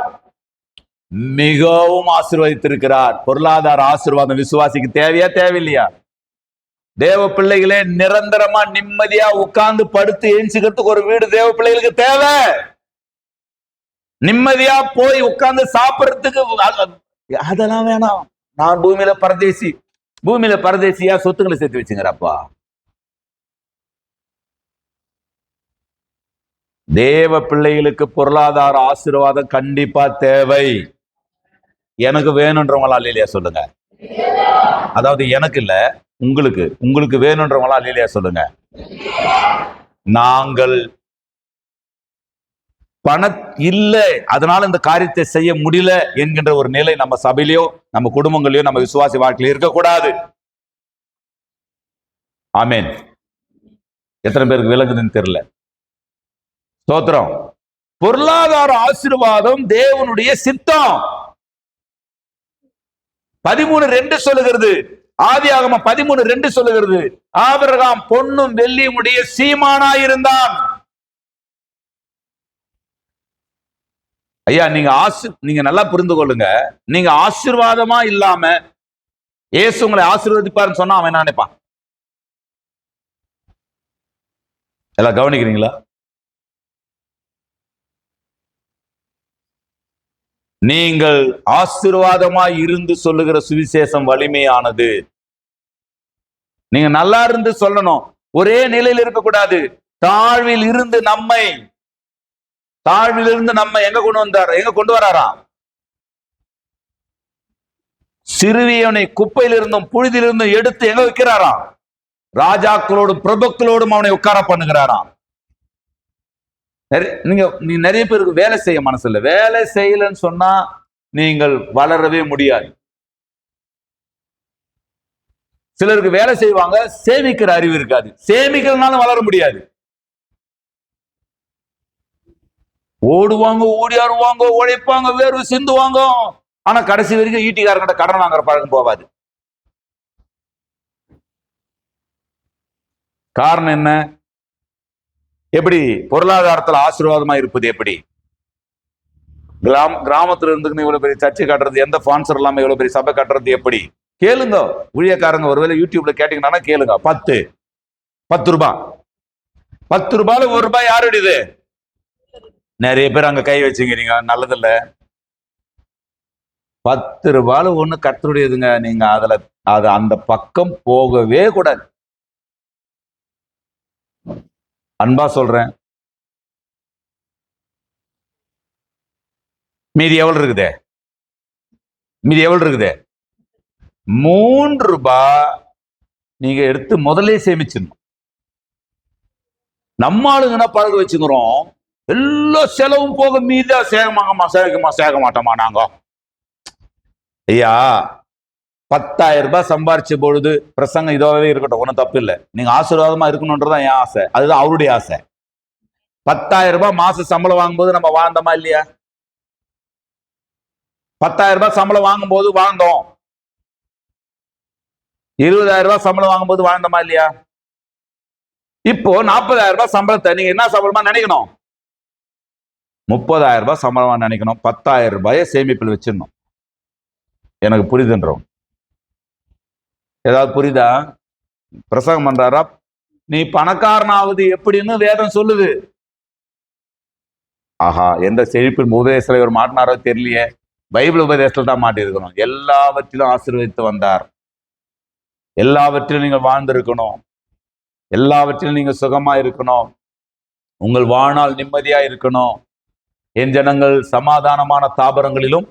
மிகவும் ஆசீர்வதித்திருக்கிறார். பொருளாதார ஆசீர்வாதம் விசுவாசிக்கு தேவையா தேவையில்லையா? தேவ பிள்ளைகளே, நிரந்தரமா நிம்மதியா உட்கார்ந்து படுத்து ஏஞ்சிக்கிறதுக்கு ஒரு வீடு தேவ பிள்ளைகளுக்கு தேவை. நிம்மதியா போய் உட்கார்ந்து சாப்பிடறதுக்கு அதெல்லாம் வேணாம். நான் பூமியில பரதேசியா சொத்துக்களை சேர்த்து வச்சுங்கிறப்பா. தேவ பிள்ளைகளுக்கு பொருளாதார ஆசீர்வாதம் கண்டிப்பா தேவை. எனக்கு வேணும்ன்றவங்களா இல்லையா சொல்லுங்க. அதாவது எனக்கு இல்ல, உங்களுக்கு வேணும்ன்றவங்களா இல்லையா சொல்லுங்க. நாங்கள் பணம் இல்லை, அதனால இந்த காரியத்தை செய்ய முடியல என்கின்ற ஒரு நிலை நம்ம சபையிலயோ நம்ம குடும்பங்களையோ நம்ம விசுவாசி வாழ்க்கையில இருக்கக்கூடாது. ஆமேன். எத்தனை பேருக்கு விளங்குதுன்னு தெரியல. ஸ்தோத்திரம். பொருளாதார ஆசீர்வாதம் தேவனுடைய சித்தம். 13:2 சொல்லுகிறது, ஆதியாகமம் 13:2 சொல்லுகிறது, ஆபிரகாம் பொன்னும் வெள்ளியும் உடைய சீமானாயிருந்தான். ஐயா, நீங்க நல்லா புரிந்து கொள்ளுங்க. நீங்க ஆசீர்வாதமா இல்லாம இயேசு உங்களை ஆசீர்வதிப்பாருன்னு சொன்னா அவன் என்ன நினைப்பான்? எல்லாம் கவனிக்கிறீங்களா? நீங்கள் ஆசீர்வாதமாய் இருந்து சொல்லுகிற சுவிசேஷம் வலிமையானது. நீங்க நல்லா இருந்து சொல்லணும். ஒரே நிலையில் இருக்கக்கூடாது. தாழ்விலிருந்து நம்ம எங்க கொண்டு வராராம்? சிறுவியனை குப்பையிலிருந்தும் புழுதியிலிருந்தும் எடுத்து எங்க வைக்கிறாராம்? ராஜாக்களோடும் பிரபுக்களோடும் அவனை உட்கார பண்ணுகிறாராம். நீ நிறைய பேருக்கு வேலை செய்ய மனசு இல்லை. வேலை செய்யலன்னு சொன்னா நீங்கள் வளரவே முடியாது. சிலருக்கு வேலை செய்வாங்க, சேமிக்கிற அறிவு இருக்காது. சேமிக்கிறதுனால வளர முடியாது. ஓடுவாங்க, ஓடியாருவாங்க, உழைப்பாங்க, வேர்வை சிந்துவாங்க, ஆனா கடைசி வரைக்கும் ஈட்டிக்காரங்கிட்ட கடன் வாங்குற பழக்கம் போவாது. காரணம் என்ன? எப்படி பொருளாதாரத்துல ஆசீர்வாதமா இருப்பது? எப்படி கிராமத்துல இருந்து இவ்வளவு பெரிய சர்ச்சை கட்டுறது, எந்த ஸ்பான்சர் இல்லாம இவ்வளவு பெரிய சபை கட்டுறது எப்படி? கேளுங்க ஊழியக்காரங்க, ஒருவேளை யூடியூப்ல கேட்டீங்கன்னா கேளுங்க. 10 ரூபாய் 10 ரூபாயில 1 ரூபாய் யாருடையது? நிறைய பேர் அங்க கை வச்சுக்கிறீங்க, நல்லதில்ல. 10 ரூபாயில ஒண்ணு கர்த்தருடையதுங்க. நீங்க அந்த பக்கம் போகவே கூடாது. அன்பா சொல்றேன். மீதி எவ்வளவு இருக்குது? 3 ரூபாய் நீங்க எடுத்து முதலே சேமிச்சிடணும். நம்ம ஆளுங்கன்னா பழக வச்சுக்கிறோம், எல்லா செலவும் போக மீதா சேர்க்க மாட்டோமா நாங்க. ஐயா, 10,000 ரூபாய் சம்பாரிச்ச பொழுது பிரசங்கம் இதுவாகவே இருக்கட்டும், ஒன்றும் தப்பு இல்லை. நீங்க ஆசீர்வாதமா இருக்கணும்ன்றதான் என் ஆசை, அதுதான் அவருடைய ஆசை. 10,000 ரூபாய் மாச சம்பளம் வாங்கும்போது நம்ம வாழ்ந்தோமா இல்லையா? 10,000 ரூபாய் சம்பளம் வாங்கும்போது வாழ்ந்தோம். 20,000 ரூபாய் சம்பளம் வாங்கும்போது வாழ்ந்தோமா இல்லையா? இப்போ 40,000 ரூபாய் சம்பளத்தை நீங்க என்ன சம்பளமா நினைக்கணும்? 30,000 ரூபாய் சம்பளமா நினைக்கணும். 10,000 ரூபாயை சேமிப்பில் வச்சிடணும். எனக்கு புரியுதுன்றோம். ஏதாவது புரியுதா? பிரசங்கம் பண்றாரா? நீ பணக்காரனாவது எப்படின்னு வேதம் சொல்லுது. ஆஹா, எந்த செழிப்பின் உபதேசத்துல இவர் மாட்டினாரோ தெரியலையே. பைபிள் உபதேசத்துல தான் மாட்டி இருக்கணும். எல்லாவற்றிலும் ஆசீர்வதித்து வந்தார். எல்லாவற்றிலும் நீங்கள் வாழ்ந்திருக்கணும். எல்லாவற்றிலும் நீங்க சுகமா இருக்கணும். உங்கள் வாழ்நாள் நிம்மதியா இருக்கணும். என் ஜனங்கள் சமாதானமான தாபரங்களிலும்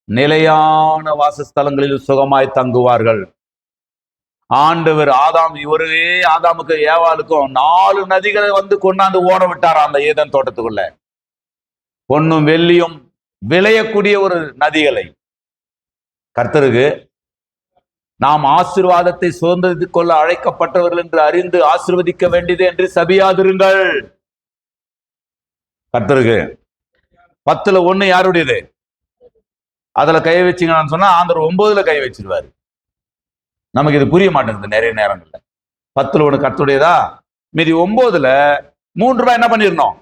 நிலையான வாசஸ்தலங்களிலும் சுகமாய் தங்குவார்கள். ஆண்டவர் ஒரே ஆதாமுக்கு ஏவாளுக்கும் 4 நதிகளை வந்து கொண்டாந்து ஓட விட்டார் அந்த ஏதேன் தோட்டத்துக்குள்ள. பொன்னும் வெள்ளியும் விளையக்கூடிய ஒரு நதிகளை. கர்த்தருக்கு நாம் ஆசீர்வாதத்தை சுதந்திரித்து கொள்ள அழைக்கப்பட்டவர்கள் என்று அறிந்து ஆசீர்வதிக்க வேண்டியது என்று சபியாதிருங்கள். கர்த்தருக்கு 10ல் 1 யாருடையது? அதுல கை வச்சீங்கன்னு சொன்னா ஆண்டவர் 9ல் கை வச்சிருவாரு. நமக்கு இது புரிய மாட்டேங்குது நிறைய நேரங்கள்ல. 10ல் 1 கர்த்தருடையதா, மீதி 9ல் 3 ரூபாய் என்ன பண்ணிடணும்?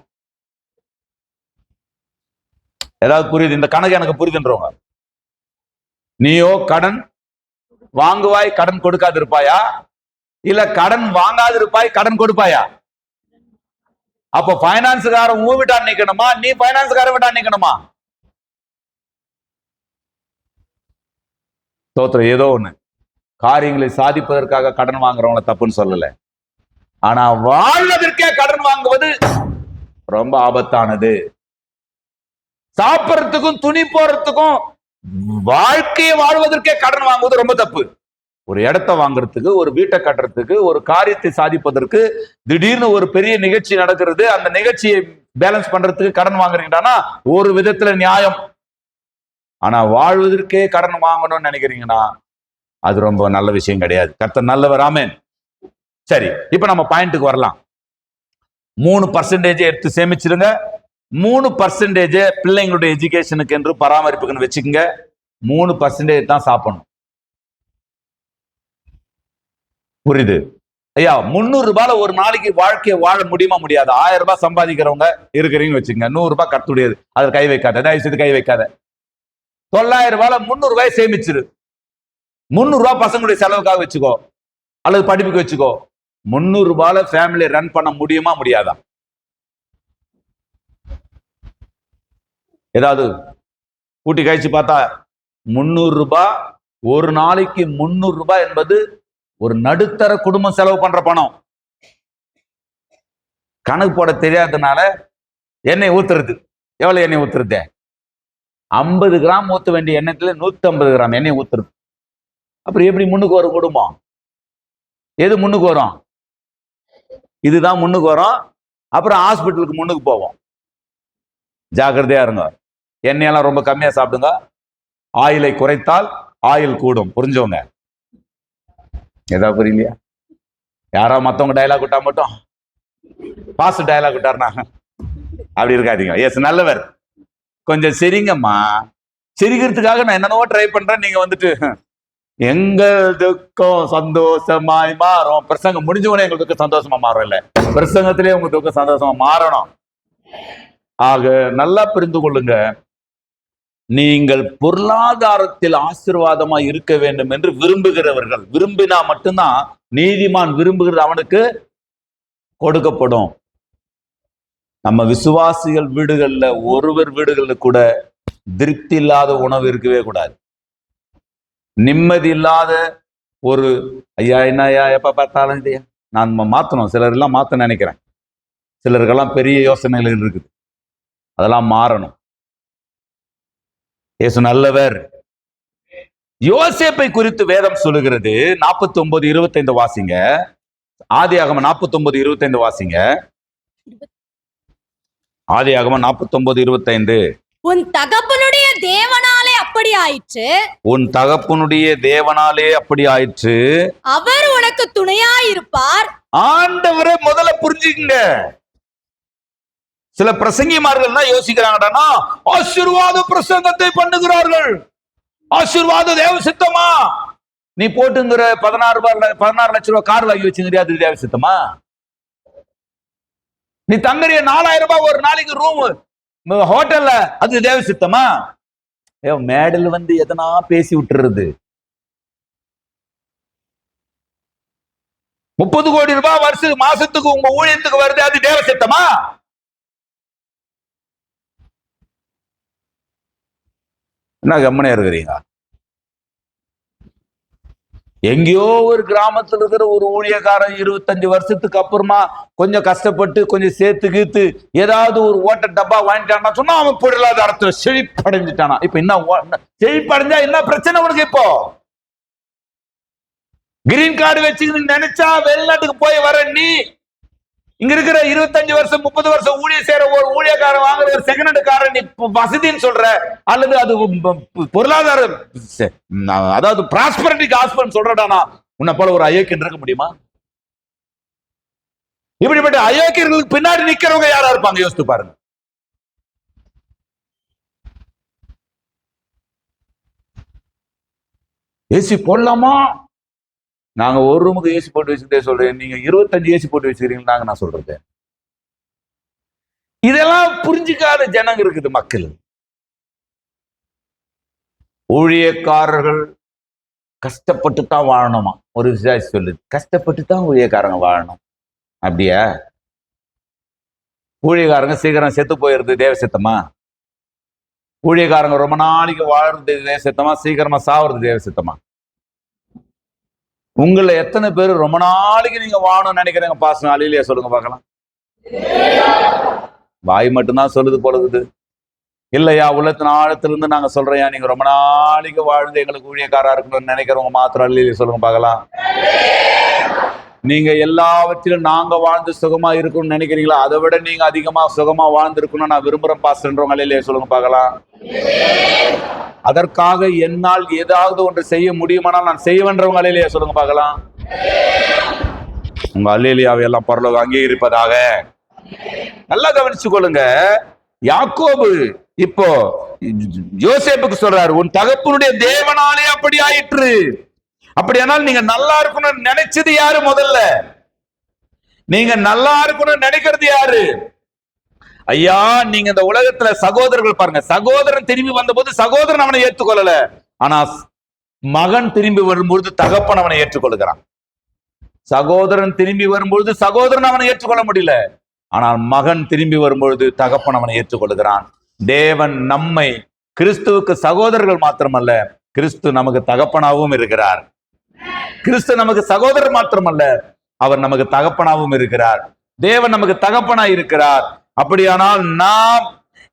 ஏதாவது புரியுது? இந்த கணக்கு எனக்கு புரியுதுன்றவங்க. நீயோ கடன் வாங்குவாய், கடன் கொடுக்காது இருப்பாயா? இல்ல கடன் வாங்காது இருப்பாய், கடன் கொடுப்பாயா? அப்ப பைனான்ஸ்காரன் உன் வீட்டா நிக்கணுமா, நீ பைனான்ஸ்காரன் வீட்டா நிக்கணுமா? தோத்திரம் ஏதோ ஒண்ணு. காரியங்களை சாதிப்பதற்காக கடன் வாங்குறவங்க தப்புன்னு சொல்லல. ஆனா வாழ்வதற்கே கடன் வாங்குவது ரொம்ப ஆபத்தானது. சாப்பிட்றதுக்கும் துணி போறதுக்கும் வாழ்க்கையை வாழ்வதற்கே கடன் வாங்குவது ரொம்ப தப்பு. ஒரு இடத்தை வாங்குறதுக்கு, ஒரு வீட்டை கட்டுறதுக்கு, ஒரு காரியத்தை சாதிப்பதற்கு, திடீர்னு ஒரு பெரிய நிகழ்ச்சி நடக்கிறது, அந்த நிகழ்ச்சியை பேலன்ஸ் பண்றதுக்கு கடன் வாங்குறீங்கன்னா ஒரு விதத்துல நியாயம். ஆனா வாழ்வதற்கே கடன் வாங்கணும்னு நினைக்கிறீங்கன்னா அது ரொம்ப நல்ல விஷயம் கிடையாது. கர்த்தர் நல்லவர். ஆமென். சரி, இப்ப நம்ம பாயிண்ட்டுக்கு வரலாம். 3% எடுத்து சேமிச்சிருங்க. 3% பிள்ளைங்களுடைய எஜுகேஷனுக்கு என்று பராமரிப்புக்குன்னு வச்சுக்கோங்க. 3% தான் சாப்பிடணும். புரியுது? ஐயா, 300 ரூபாயில ஒரு நாளைக்கு வாழ்க்கையை வாழ முடியுமா முடியாது? 1000 ரூபாய் சம்பாதிக்கிறவங்க இருக்கிறீங்கன்னு வச்சுக்கோங்க. 100 ரூபாய் கர்த்தருடையது, அதில் கை வைக்காத, தயவு செய்து கை வைக்காத. 900 ரூபாயில 300 ரூபாய் சேமிச்சிரு. 300 ரூபாய் பசங்களுடைய செலவுக்காக வச்சுக்கோ, அல்லது படிப்புக்கு வச்சுக்கோ. 300 ரூபாயில ஃபேமிலி ரன் பண்ண முடியுமா முடியாதா? ஏதாவது கூட்டி கழிச்சு பார்த்தா 300 ரூபாய் ஒரு நாளைக்கு 300 ரூபாய் என்பது ஒரு நடுத்தர குடும்பம் செலவு பண்ற பணம். கணக்கு போட தெரியாததுனால எண்ணெய் ஊத்துறது. எவ்வளவு எண்ணெய் ஊத்துறது? 50 கிராம் ஊத்த வேண்டிய எண்ணெயத்துல 150 கிராம் எண்ணெய் ஊத்துறது. அப்புறம் எப்படி முன்னுக்கு வரும் குடும்பம்? எது முன்னுக்கு வரும்? இதுதான் முன்னுக்கு வரும். அப்புறம் ஹாஸ்பிட்டலுக்கு முன்னுக்கு போவோம். ஜாக்கிரதையா இருங்க. எண்ணெயெல்லாம் ரொம்ப கம்மியா சாப்பிடுங்க. ஆயிலை குறைத்தால் ஆயில் கூடும். புரிஞ்சவங்க ஏதாவது புரியலையா? யாரா மத்தவங்க டயலாக் விட்டா மட்டும் பாஸ் டயலாக் விட்டாருனா அப்படி இருக்காதீங்க. எஸ், நல்லவர். கொஞ்சம் சரிங்கம்மா. சிரிக்கிறதுக்காக நான் என்னென்னவோ ட்ரை பண்றேன். நீங்க வந்துட்டு எங்கள் துக்கம் சந்தோஷமாய் மாறும். பிரசங்கம் முடிஞ்சவனே எங்க துக்கம் சந்தோஷமா மாறும். இல்ல, பிரசங்கத்திலே உங்க துக்கம் சந்தோஷமா மாறணும். ஆக நல்லா புரிந்து கொள்ளுங்க. நீங்கள் பொருளாதாரத்தில் ஆசீர்வாதமா இருக்க வேண்டும் என்று விரும்புகிறவர்கள், விரும்பினா மட்டும்தான், நீதிமான் விரும்புகிறது அவனுக்கு கொடுக்கப்படும். நம்ம விசுவாசிகள் வீடுகள்ல, ஒருவர் வீடுகள்ல கூட திருப்தி இல்லாத உணவு இருக்கவே கூடாது. நிம்மதி இல்லாத ஒரு ஐயா என்ன ஐயா எப்ப பார்த்தாலும் இல்லையா, நான் மாத்தணும். சிலர் எல்லாம் மாத்த நினைக்கிறேன். சிலருக்கெல்லாம் பெரிய யோசனைகள் இருக்குது. அதெல்லாம் மாறணும். இயேசு நல்லவர். யோசேப்பை குறித்து வேதம் சொல்லுகிறது. 49:25 வாசிங்க. ஆதியாகமம் 49:25 வாசிங்க. ஆதியாகமம் 49:25. உன் தகப்பனுடைய தேவனாலே அப்படி ஆயிற்று, உன் தகப்பனுடைய தேவனாலே அப்படி ஆயிற்று. அவர் உனக்கு துணையாயிருப்பார். ஆண்டவரை முதல்ல புரிஞ்சுக்குங்க. சில பிரசங்கிமார்கள் தான் யோசிக்கிறாங்கடா, ஆசீர்வாத பிரசங்கத்தை பண்ணுகிறார்கள், ஆசீர்வாத தேவ சித்தமா? நீ போட்டுங்கிற 16 லட்சம் ரூபாய் கார் வாங்கி வச்சுங்கிறியா, அது தேவ சித்தமா? நீ தங்குறிய 4000 ரூபாய் ஒரு நாளைக்கு ரூம் ஹோட்டல்ல, அது தேவ சித்தமா? மேடல் வந்து எதனா பேசி விட்டுறது. 30 கோடி ரூபாய் வருஷம் மாசத்துக்கு உங்க ஊழியத்துக்கு வருது, அது தேவ சித்தமா? என்ன கம்மனே இருக்கிறீங்க? எங்கேயோ ஒரு கிராமத்துல இருக்கிற ஒரு ஊழியக்காரன் 25 வருஷத்துக்கு அப்புறமா கொஞ்சம் கஷ்டப்பட்டு கொஞ்சம் சேர்த்து கீத்து ஏதாவது ஒரு ஓட்ட டப்பா வாங்கிட்டான்னா சொன்னா அவன் பொருளாதாரத்துல செழிப்படைஞ்சிட்டானா. இப்ப என்ன செழிப்படைஞ்சா என்ன பிரச்சனை உனக்கு? இப்போ கிரீன் கார்டு வச்சுக்கணும்னு நினைச்சா வெளிநாட்டுக்கு போய் வர நீ இங்க இருக்கிற 25 வருஷம் 30 வருஷம் ஊழிய செய்யற ஒரு ஊழியக்காரன் வாங்குற ஒரு செகண்ட் ஹேண்ட் காரன் நீ வசதின்னு சொல்ற, அல்லது அது பொருளாதார அதாவது பிராஸ்பரிட்டி காஸ்பல் சொல்றடானா, உன்னை போல ஒரு அயோக்கியன் இருக்க முடியுமா? இப்படிப்பட்ட அயோக்கியர்களுக்கு பின்னாடி நிக்கிறவங்க யாரா இருப்பாங்க யோசித்து பாருங்க. ஏசி போடலாமா? நாங்க ஒரு ரூமுக்கு ஏசி போட்டு வச்சுட்டே சொல்றேன், நீங்க 25 ஏசி போட்டு வச்சுக்கிறீங்க நான் சொல்றது. இதெல்லாம் புரிஞ்சுக்காத ஜனங்க இருக்குது மக்கள். ஊழியக்காரர்கள் கஷ்டப்பட்டு தான் வாழணுமா? ஒரு விசாரிச்சு சொல்லுது, கஷ்டப்பட்டு தான் ஊழியக்காரங்க வாழணும். அப்படியா? ஊழியக்காரங்க சீக்கிரம் செத்து போயிருது தேவ சித்தமா? ஊழியக்காரங்க ரொம்ப நாளைக்கு வாழறது தேவ சித்தமா? சீக்கிரமா சாவுறது தேவ சித்தமா? உங்களை எத்தனை பேர் ரொம்ப நாளைக்கு நீங்க வாழணும்னு நினைக்கிறீங்க? பாஸ் நாளிலேயே சொல்லுங்க பார்க்கலாம். வாய் மட்டும்தான் சொல்லுது போலகுது. இல்லையா, உள்ளத்தின் ஆழத்திலிருந்து நாங்க சொல்றையா, நீங்க ரொம்ப நாளைக்கு வாழ்ந்து எங்களுக்கு ஊழியக்காரா இருக்கணும்னு நினைக்கிறவங்க மாத்திரம் அல்லையே சொல்லுங்க பார்க்கலாம். நீங்க எல்லாவற்றிலும் நாங்க வாழ்ந்து சுகமா இருக்கணும்னு நினைக்கிறீங்களா? அதை விட நீங்க அதிகமா சுகமா வாழ்ந்து இருக்கணும்னு நான் விரும்புறேன் பாஸ்ன்றவங்க அல்லையே சொல்லுங்க பார்க்கலாம். அதற்காக என்னால் ஏதாவது ஒன்று செய்ய முடியுமானால் நான் செய்வேன்றவங்க அல்லையே சொல்லுங்க பார்க்கலாம். உங்க அல்லேலியாவை எல்லாம் பரலோகம் அங்கீகரிப்பதாக. நல்லா கவனிச்சு கொள்ளுங்க. யாக்கோபு இப்போ யோசேப்புக்கு சொல்றாரு, உன் தகப்பனுடைய தேவனாலே அப்படி ஆயிற்று. அப்படியானால் நீங்க நல்லா இருக்கணும்னு நினைச்சது யாரு? முதல்ல நீங்க நல்லா இருக்கணும்னு நினைக்கிறது யாரு? ஐயா, நீங்க இந்த உலகத்துல சகோதரர்கள் பாருங்க, சகோதரன் திரும்பி வந்த போது சகோதரன் அவனை ஏற்றுக்கொள்ளல, ஆனா மகன் திரும்பி வரும்பொழுது தகப்பன் அவனை ஏற்றுக்கொள்கிறான். சகோதரன் திரும்பி வரும்பொழுது சகோதரன் அவனை ஏற்றுக்கொள்ள முடியல, ஆனால் மகன் திரும்பி வரும்பொழுது தகப்பன் அவனை ஏற்றுக்கொள்கிறான். தேவன் நம்மை கிறிஸ்துவுக்கு சகோதரர்கள் மாத்திரமல்ல, கிறிஸ்து நமக்கு தகப்பனாகவும் இருக்கிறார். கிறிஸ்து நமக்கு சகோதரர் மாத்திரமல்ல, அவர் நமக்கு தகப்பனாகவும் இருக்கிறார். தேவன் நமக்கு தகப்பனாய் இருக்கிறார். அப்படியானால் நாம்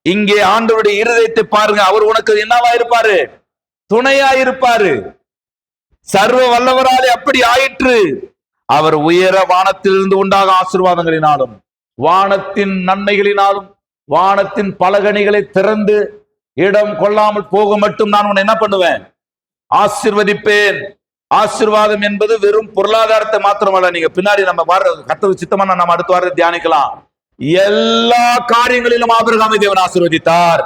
இங்கே ஆண்டவருடைய இருதயத்தை பாருங்க. அவர் உனக்கு என்னவா இருப்பாரு? துணையா இருப்பாரு. சர்வ வல்லவராலே அப்படி ஆயிற்று. அவர் உயர வானத்திலிருந்து உண்டாக ஆசீர்வாதங்களினாலும் வானத்தின் நன்மைகளினாலும் வானத்தின் பலகணிகளை திறந்து இடம் கொள்ளாமல் போக மட்டும் நான் உன்னை என்ன பண்ணுவேன்? ஆசீர்வதிப்பேன். ஆசீர்வாதம் என்பது வெறும் பொருளாதாரத்தை மாத்திரமல்ல. நீங்க பின்னாடி நம்ம கர்த்தர் சித்தமா நம்ம அடுத்த வாரம் தியானிக்கலாம். எல்லா காரியங்களிலும் ஆபிரகாமை தேவன் ஆசீர்வதித்தார்.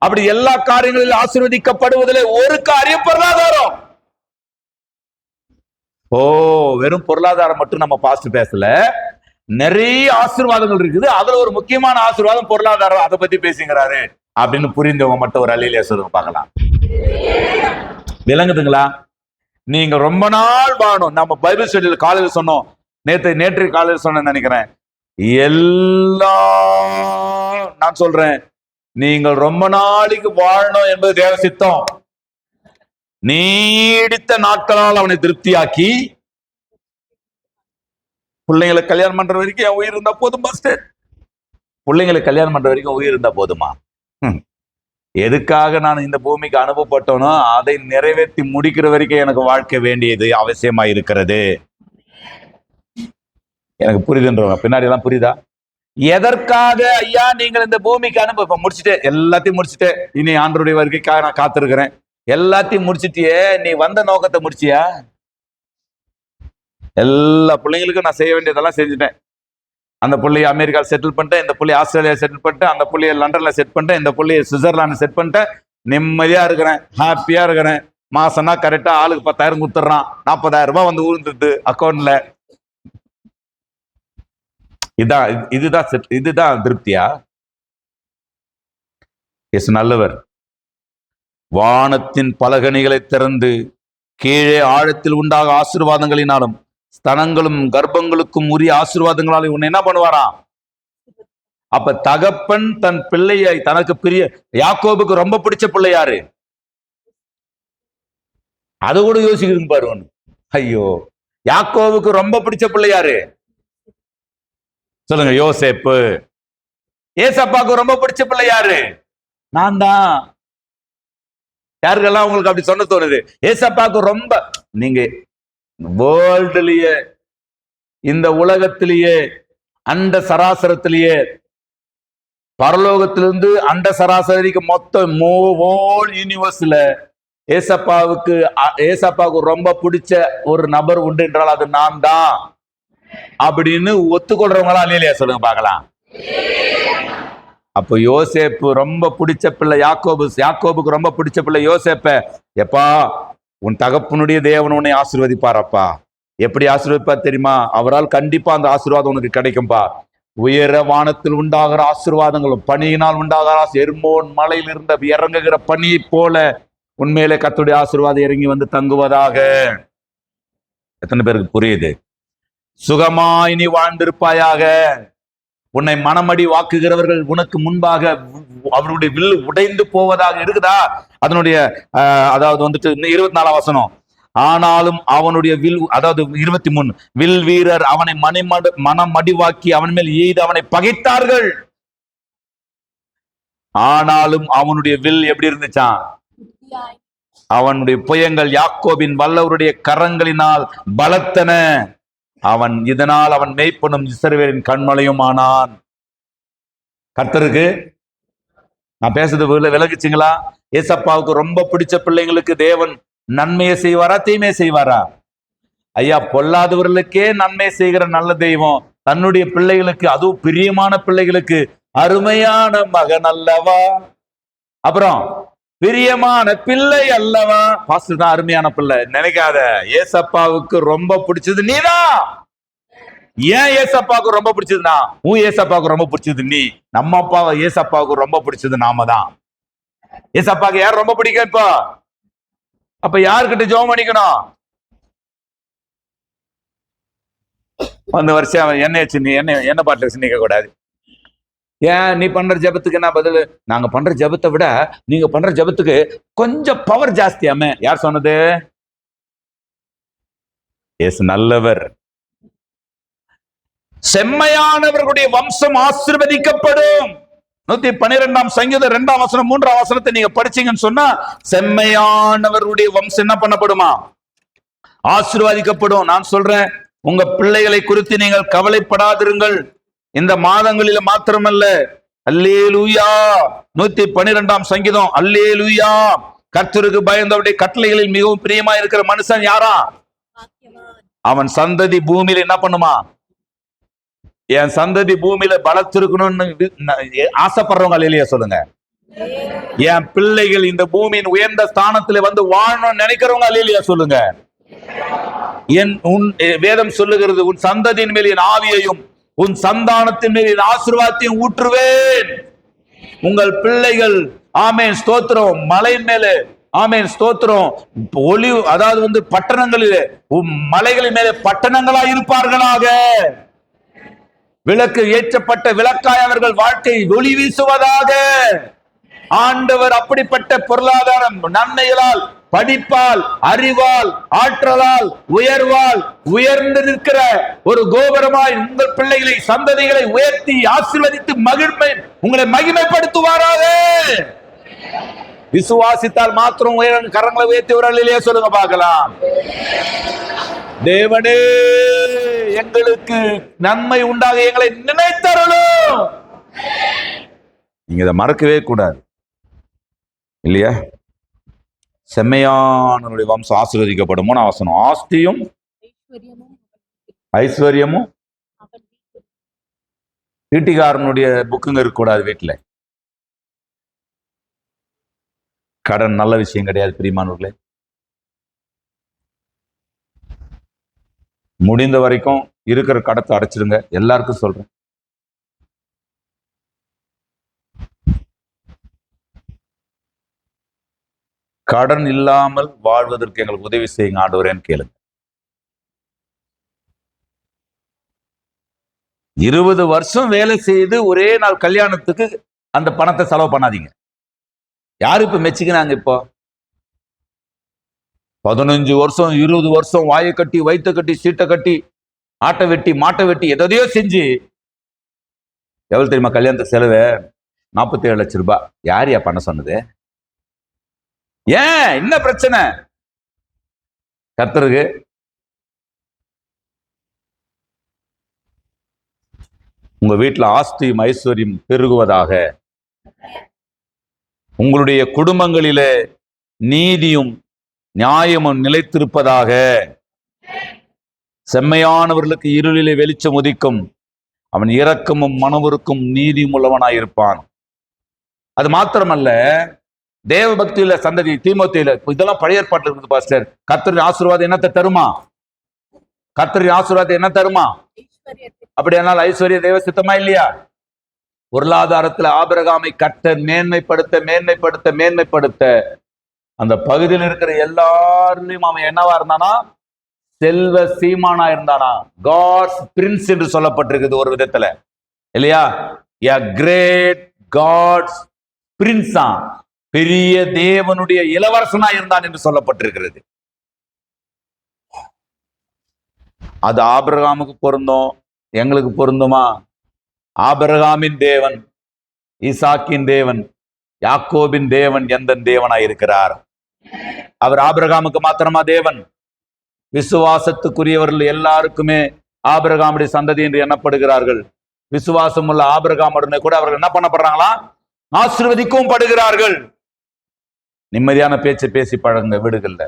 அப்படி எல்லா காரியங்களிலும் ஆசீர்வதிக்கப்படுவதிலே ஒரு காரியம் பொருளாதாரம். வெறும் பொருளாதாரம் மட்டும் நம்ம பாஸ்ட் பேசல, நிறைய ஆசீர்வாதங்கள் இருக்குது. அதுல ஒரு முக்கியமான ஆசீர்வாதம் பொருளாதாரம். அதை பத்தி பேசுங்கிறாரு அப்படின்னு புரிந்தவங்க மட்டும் ஒரு அல்லேலூயா சொல்லுங்க பார்க்கலாம். விளங்குதுங்களா? நீங்க ரொம்ப நாள் வாழணும். நம்ம பைபிள் ஸ்டடியில் காலையில் சொன்னோம், நேற்று காலையில் சொன்னேன்னு நினைக்கிறேன். நான் சொல்றேன், நீங்கள் ரொம்ப நாளைக்கு வாழணும் என்பது தேவ சித்தம். நீடித்த நாட்களால் அவனை திருப்தியாக்கி பிள்ளைங்களை கல்யாணம் பண்ற வரைக்கும் என் உயிர் இருந்தா போதும். பிள்ளைங்களை கல்யாணம் பண்ற வரைக்கும் உயிர் இருந்தா போதுமா? எதுக்காக நான் இந்த பூமிக்கு அனுப்பப்பட்டோனோ அதை நிறைவேற்றி முடிக்கிற வரைக்கும் எனக்கு வாழ்க்கை வேண்டியது அவசியமா இருக்கிறது. எனக்கு புரியுதுன்றவங்க பின்னாடி எல்லாம் புரியுதா? எதற்காக ஐயா நீங்கள் இந்த பூமிக்கு இப்ப முடிச்சுட்டு எல்லாத்தையும் முடிச்சுட்டு இனி ஆண்டவருடைய வருகைக்காக நான் காத்திருக்கிறேன். எல்லாத்தையும் முடிச்சிட்டியே, நீ வந்த நோக்கத்தை முடிச்சியா? எல்லா பிள்ளைங்களுக்கும் நான் செய்ய வேண்டியதெல்லாம் செஞ்சுட்டேன். அந்த புள்ளைய அமெரிக்காவில் செட்டில் பண்ணிட்டேன், இந்த புள்ளைய ஆஸ்திரேலியா செட்டில் பண்ணிட்டேன், அந்த புள்ளைய லண்டன்ல செட் பண்ணிட்டேன், இந்த புள்ளைய சுவிட்சர்லாந்து செட் பண்ணிட்டேன். நிம்மதியா இருக்கிறேன், ஹாப்பியா இருக்கிறேன். மாசம்னா கரெக்டா ஆளுக்கு 10,000 கொடுத்துட்றான், 40,000 ரூபாய் வந்து விழுந்துருது அக்கௌண்ட்ல. இதுதான் திருப்தியா? இயேசு நல்லவர். வானத்தின் பலகணிகளை திறந்து கீழே ஆழத்தில் உண்டாக ஆசீர்வாதங்களினாலும் ஸ்தனங்களும் கர்ப்பங்களுக்கும் உரிய ஆசீர்வாதங்களாலும் உன்னை என்ன பண்ணுவாராம்? அப்ப தகப்பன் தன் பிள்ளையை தனக்கு பிரிய, யாக்கோபுக்கு ரொம்ப பிடிச்ச பிள்ளை யாரு? அது கூட யோசிக்கிறீங்க பாரு. ஐயோ, யாக்கோபுக்கு ரொம்ப பிடிச்ச பிள்ளை யாரு சொல்லுங்க? யோசேப்பு. ஏசப்பாவுக்கு ரொம்ப பிடிச்ச பிள்ளை யாரு? நான் தான். யாருக்கெல்லாம் உங்களுக்கு அப்படி சொன்ன தோணுது? ஏசப்பாவுக்கு ரொம்ப, நீங்க வேர்ல்டுலயே, இந்த உலகத்திலேயே, அண்ட சராசரத்திலேயே, பரலோகத்திலிருந்து அண்ட சராசரிக்கு மொத்தம் ஹோல் யூனிவர்ஸ்ல ஏசப்பாவுக்கு ரொம்ப பிடிச்ச ஒரு நபர் உண்டு என்றால் அது நான் தான் அப்படின்னு ஒத்துக்கொள்றவங்களா இல்லையா? சொல்லுங்க பார்க்கலாம். அப்போ யோசேப்பு ரொம்ப பிடிச்ச பிள்ளை யாக்கோபுக்கு ரொம்ப பிடிச்ச பிள்ளை யோசேப்ப, எப்பா உன் தகப்பனுடைய தேவன் உன்னை ஆசீர்வதிப்பாரப்பா. எப்படி ஆசீர்வதிப்பார் தெரியுமா? அவரால் கண்டிப்பா அந்த ஆசீர்வாதம் உனக்கு கிடைக்கும்பா. உயர வானத்தில் உண்டாகிற ஆசீர்வாதங்களும் பனியினால் உண்டாகிற எர்மோன் மலையில் இருந்த இறங்குகிற பனியை போல உண்மையிலே கர்த்தருடைய ஆசீர்வாதம் இறங்கி வந்து தங்குவதாக. எத்தனை பேருக்கு புரியுது? சுகமாய் நீ வாழ்ந்திருப்பாயாக. உன்னை மனமடி வாக்குகிறவர்கள் உனக்கு முன்பாக அவருடைய வில் உடைந்து போவதாக. இருக்குதா அதனுடைய அதாவது வந்துட்டு 24ஆம் வசனம். ஆனாலும் அவனுடைய வில், அதாவது 23, வில் வீரர் அவனை மனமடிவாக்கி அவன் மேல் எய்து அவனை பகைத்தார்கள். ஆனாலும் அவனுடைய வில் எப்படி இருந்துச்சான்? அவனுடைய புயங்கள் யாக்கோபின் வல்லவருடைய கரங்களினால் பலத்தன. இதனால் அவன் மேய்ப்பனும் இஸ்ரவேலின் கண்மலையும் ஆனான். கர்த்தருக்கு நான் பேசுறது விலகுச்சுங்களா? ஏசப்பாவுக்கு ரொம்ப பிடிச்ச பிள்ளைங்களுக்கு தேவன் நன்மையை செய்வாரா தீமையை செய்வாரா? ஐயா, பொல்லாதவர்களுக்கே நன்மை செய்கிற நல்ல தெய்வம் தன்னுடைய பிள்ளைகளுக்கு, அதுவும் பிரியமான பிள்ளைகளுக்கு, அருமையான மகன் அல்லவா, அப்புறம் பிரியமான பிள்ளை அல்லவா. பாஸ்டர் தான் அருமையான பிள்ளை நினைக்காத. ஏசப்பாவுக்கு ரொம்ப பிடிச்சது நீதான். ஏன் ஏசப்பாவுக்கு ரொம்ப பிடிச்சதுன்னா, உன் ஏசப்பாவுக்கு ரொம்ப பிடிச்சது நீ. நம்ம அப்பாவை ஏசப்பாவுக்கு ரொம்ப பிடிச்சது நாம தான். ஏசப்பாவுக்கு யார் ரொம்ப பிடிக்கும்? இப்போ அப்ப யாருக்கிட்ட ஜெபம் பண்ணிக்கணும்? அந்த வருஷம் என்ன நீ என்ன பாட்டு வச்சு நிக்க கூடாது. ஏன் நீ பண்ற ஜபத்துக்கு என்ன பதில்? நாங்க பண்ற ஜபத்தை விட நீங்க பண்ற ஜபத்துக்கு கொஞ்சம் பவர் ஜாஸ்தியாமே. யார் சொன்னது? இயேசு நல்லவர். செம்மையானவர்களுடைய வம்சம் ஆசீர்வதிக்கப்படும். 112ஆம் சங்கீதம் 2ஆம் வசனம் 3ஆம் வசனத்தை நீங்க படிச்சீங்கன்னு சொன்னா, செம்மையானவருடைய வம்சம் என்ன பண்ணப்படுமா? ஆசீர்வதிக்கப்படும். நான் சொல்றேன், உங்க பிள்ளைகளை குறித்து நீங்கள் கவலைப்படாதிருங்கள். இந்த மாதங்களில மாத்திரமல்ல. அல்லேலூயா. 112ஆம் சங்கீதம். அல்லேலூயா. கர்த்தருக்கு பயந்தவருடைய கட்டளைகளில் மிகவும் பிரியமா இருக்கிற மனுஷன் யாரா? அவன் சந்ததி பூமியில என்ன பண்ணுமா? என் சந்ததி பூமியில பலத்திருக்கணும்னு ஆசைப்படுறவங்க இல்லையா? சொல்லுங்க. என் பிள்ளைகள் இந்த பூமியின் உயர்ந்த ஸ்தானத்துல வந்து வாழணும்னு நினைக்கிறவங்க இல்லையா? சொல்லுங்க. உன் வேதம் சொல்லுகிறது, உன் சந்ததியின் மேல் என் ஆவியையும் உன் சந்தானத்தின் மேல் என் ஆசீர்வாதத்தையும் ஊற்றுவேன். உங்கள் பிள்ளைகள், ஆமேன் ஸ்தோத்திரம், மலையின் மேலே, ஆமேன் ஸ்தோத்திரம், ஒளி, அதாவது வந்து பட்டணங்களிலே, மலைகளின் மேலே பட்டணங்களா இருப்பார்களாக. விளக்கு ஏற்றப்பட்ட விளக்காய் அவர்கள் வாழ்க்கை ஒளி வீசுவதாக. ஆண்டவர் அப்படிப்பட்ட பொருளாதாரம் நன்மைகளால், படிப்பால், அறிவால், ஆற்றலால், உயர்வால் உயர்ந்து நிற்கிற ஒரு கோபுரமாய் உங்கள் பிள்ளைகளை, சந்ததிகளை உயர்த்தி ஆசீர்வதித்து உங்களை மகிமைப்படுத்துவாராக. விசுவாசித்தால் மாத்திரம் கரங்களை உயர்த்தியவர்கள் இல்லையா? சொல்லுங்க பார்க்கலாம். தேவனே, எங்களுக்கு நன்மை உண்டாக எங்களை நினைத்தருளும். நீங்க இதை மறக்கவே கூடாது இல்லையா? செம்மையானவருடைய வம்சம் ஆசீர்வதிக்கப்படும். 3ஆம் வசனம், ஆஸ்தியும் ஐஸ்வர்யமும் வீட்டுக்காரனுடைய புக்குங்க இருக்கக்கூடாது வீட்டுல. கடன் நல்ல விஷயம் கிடையாது பிரியமானவர்களே. முடிந்த வரைக்கும் இருக்கிற கடத்தை அடைச்சிருங்க. எல்லாருக்கும் சொல்றேன். கடன் இல்லாமல் வாழ்வதற்கு எங்களுக்கு உதவி செய்யுங்க ஆண்டவரேன்னு கேளுங்க. 20 வருஷம் வேலை செய்து ஒரே நாள் கல்யாணத்துக்கு அந்த பணத்தை செலவு பண்ணாதீங்க. யாரு இப்ப மெச்சிக்கிறாங்க? இப்போ 15 வருஷம் 20 வருஷம் வாயை கட்டி வயிற்ற கட்டி சீட்டை கட்டி ஆட்டை வெட்டி மாட்டை வெட்டி எதையோ செஞ்சு எவ்வளவு தெரியுமா கல்யாணத்துக்கு செலவு? 47 லட்சம் ரூபாய். யாரையா பண்ண சொன்னது? ஏன் என்ன பிரச்சனை? கர்த்தருக்கு உங்க வீட்டுல ஆஸ்தியும் ஐஸ்வர்யம் பெருகுவதாக, உங்களுடைய குடும்பங்களிலே நீதியும் நியாயமும் நிலைத்திருப்பதாக. செம்மையானவர்களுக்கு இருளிலே வெளிச்சம் உதிக்கும், அவன் இரக்கமும் மனவுருக்கும் நீதியும் உள்ளவனாயிருப்பான். அது மாத்திரமல்ல, தேவ பக்தியில சந்ததி தீமோத்தேயுல, இதெல்லாம் பழைய ஏற்பாட்டில் இருக்குது பாஸ்டர். கர்த்தரின் ஆசீர்வாதம் என்னத்தை தருமா? கர்த்தரின் ஆசீர்வாதம் என்ன தருமா? அப்படியானால் ஐஸ்வர்ய தேவ சித்தமா இல்லையா? பொருளாதாரத்துல ஆபிரகாமை கட்ட மேன்மைப்படுத்த மேன்மைப்படுத்த மேன்மைப்படுத்த அந்த பகுதியில் இருக்கிற எல்லாருலயும் அவன் என்னவா இருந்தானா? செல்வ சீமானா இருந்தானா. காட்ஸ் பிரின்ஸ் என்று சொல்லப்பட்டிருக்குது ஒரு விதத்துல இல்லையா? a great God's prince, பெரிய தேவனுடைய இளவரசனா இருந்தான் என்று சொல்லப்பட்டிருக்கிறது. அது ஆபிரகாமுக்கு பொருந்தும், எங்களுக்கு பொருந்துமா? ஆபிரகாமின் தேவன், ஈசாக்கின் தேவன், யாக்கோபின் தேவன் எந்த தேவனாய் இருக்கிறார்? அவர் ஆபிரகாமுக்கு மாத்திரமா தேவன்? விசுவாசத்துக்குரியவர்கள் எல்லாருக்குமே ஆபிரகாமுடைய சந்ததி என்று எண்ணப்படுகிறார்கள். விசுவாசம் உள்ள ஆபிரகாமுடனே கூட அவர்கள் என்ன பண்ணப்படுறாங்களா? ஆசீர்வதிக்கவும் படுகிறார்கள். நிம்மதியான பேச்சை பேசி பழகுங்க. வீடுகள்ல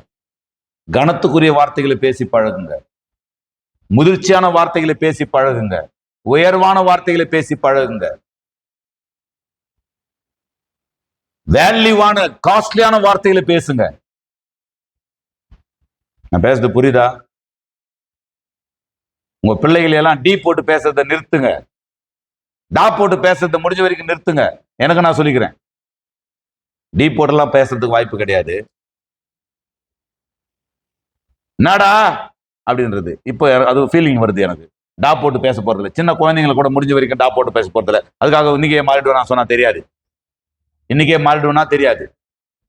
கனத்துக்குரிய வார்த்தைகளை பேசி பழகுங்க. முதிர்ச்சியான வார்த்தைகளை பேசி பழகுங்க. உயர்வான வார்த்தைகளை பேசி பழகுங்க. வேல்யூவான காஸ்ட்லியான வார்த்தைகளை பேசுங்க. நான் பேசுறது புரியுதா? உங்க பிள்ளைகளை எல்லாம் டீ போட்டு பேசுறதை நிறுத்துங்க. டா போட்டு பேசுறதை முடிஞ்ச வரைக்கும் நிறுத்துங்க. எனக்கு நான் சொல்லிக்கிறேன், டீ போட்டெல்லாம் பேசுறதுக்கு வாய்ப்பு கிடையாது. என்னடா அப்படின்றது இப்போ அது ஃபீலிங் வருது எனக்கு. டா போட்டு பேச போறதில்ல. சின்ன குழந்தைங்களை கூட முடிஞ்ச வரைக்கும் டா போட்டு பேச போறதில்ல. அதுக்காக இன்னைக்கே மாறிடுவேன் நான் சொன்னா தெரியாது. இன்னைக்கே மாறிடுவேன்னா தெரியாது.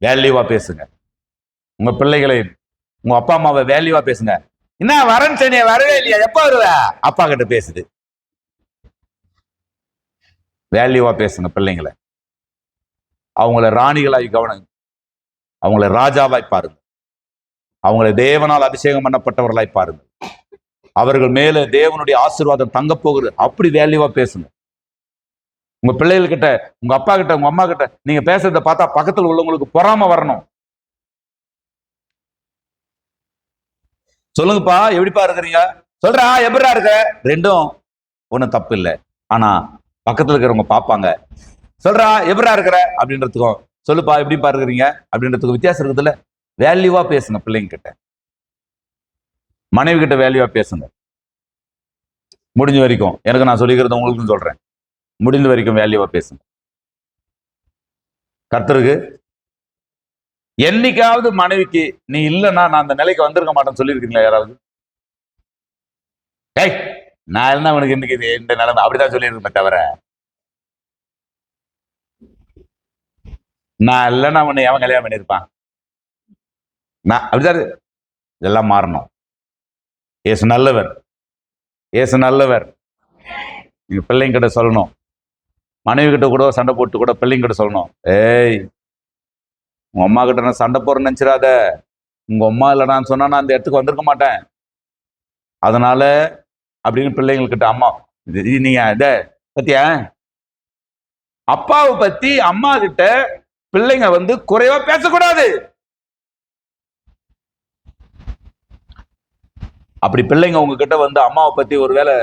வேல்யூவா பேசுங்க. உங்க பிள்ளைகளை, உங்க அப்பா அம்மாவை வேல்யூவா பேசுங்க. என்ன வரேன்னு சொன்னிய, வரவே இல்லையா, எப்ப வருவ? அப்பா கிட்ட பேசுது. வேல்யூவா பேசுங்க பிள்ளைங்களை. அவங்கள ராணிகளாய் கவனம், அவங்கள ராஜாவாய் பாருங்க. அவங்களை தேவனால் அபிஷேகம் பண்ணப்பட்டவர்களாய் பாருங்க. அவர்கள் மேல தேவனுடைய ஆசீர்வாதம் தங்க போகுது. அப்படி வேல்யூவா பேசுங்க. உங்க பிள்ளைகள் கிட்ட, உங்க அப்பா கிட்ட, உங்க அம்மா கிட்ட நீங்க பேசுறத பார்த்தா பக்கத்தில் உள்ளவங்களுக்கு பொறாம வரணும். சொல்லுங்கப்பா, எப்படிப்பா இருக்கிறீங்க? சொல்றா, எப்படிடா இருக்க? ரெண்டும் ஒன்றும் தப்பு இல்லை. ஆனா பக்கத்துல இருக்கிறவங்க பார்ப்பாங்க. சொல்றா, எப்படிடா இருக்கிற அப்படின்றதுக்கும் சொல்லுப்பா எப்படிப்பா இருக்கிறீங்க அப்படின்றதுக்கும் வித்தியாசம் இருக்குதுல்ல. வேல்யூவா பேசுங்க பிள்ளைங்க கிட்ட. மனைவி கிட்ட வேல்யூவா பேசுங்க. முடிஞ்ச வரைக்கும், எனக்கு நான் சொல்லிக்கிறது உங்களுக்கும் சொல்றேன், முடிந்த வரைக்கும் வேல்யூவா பேசுங்க. கர்த்தருக்கு என்னைக்காவது மனைவிக்கு நீ இல்லைன்னா நான் அந்த நிலைக்கு வந்திருக்க மாட்டேன்னு சொல்லியிருக்கீங்களா யாராவது? ஏய், நான் என்ன உனக்கு இன்னைக்கு இந்த நிலைமை அப்படிதான் சொல்லியிருக்கேன். தவிர நான் இல்லைன்னா உன்னை எவன் கல்யாணம் பண்ணியிருப்பான்? நான் அப்படிதான். இதெல்லாம் மாறணும். ஏசு நல்லவர், ஏசு நல்லவர். நீங்க பிள்ளைங்க கிட்ட சொல்லணும். மனைவி கிட்ட கூட சண்டை போட்டு கூட பிள்ளைங்க கிட்ட சொல்லணும், ஏய் உங்க அம்மா கிட்ட நான் சண்டை போறேன்னு நினைச்சிடாத. உங்க அம்மா இல்லை நான் சொன்னா நான் அந்த இடத்துக்கு வந்திருக்க மாட்டேன். அதனால அப்படின்னு பிள்ளைங்கக்கிட்ட, அம்மா நீங்க இத பத்தியா அப்பாவை பத்தி அம்மா கிட்ட பிள்ளைங்க வந்து குறைவா பேசக்கூடாது. அப்படி பிள்ளைங்க உங்ககிட்ட வந்து அம்மாவை பத்தி ஒருவேளை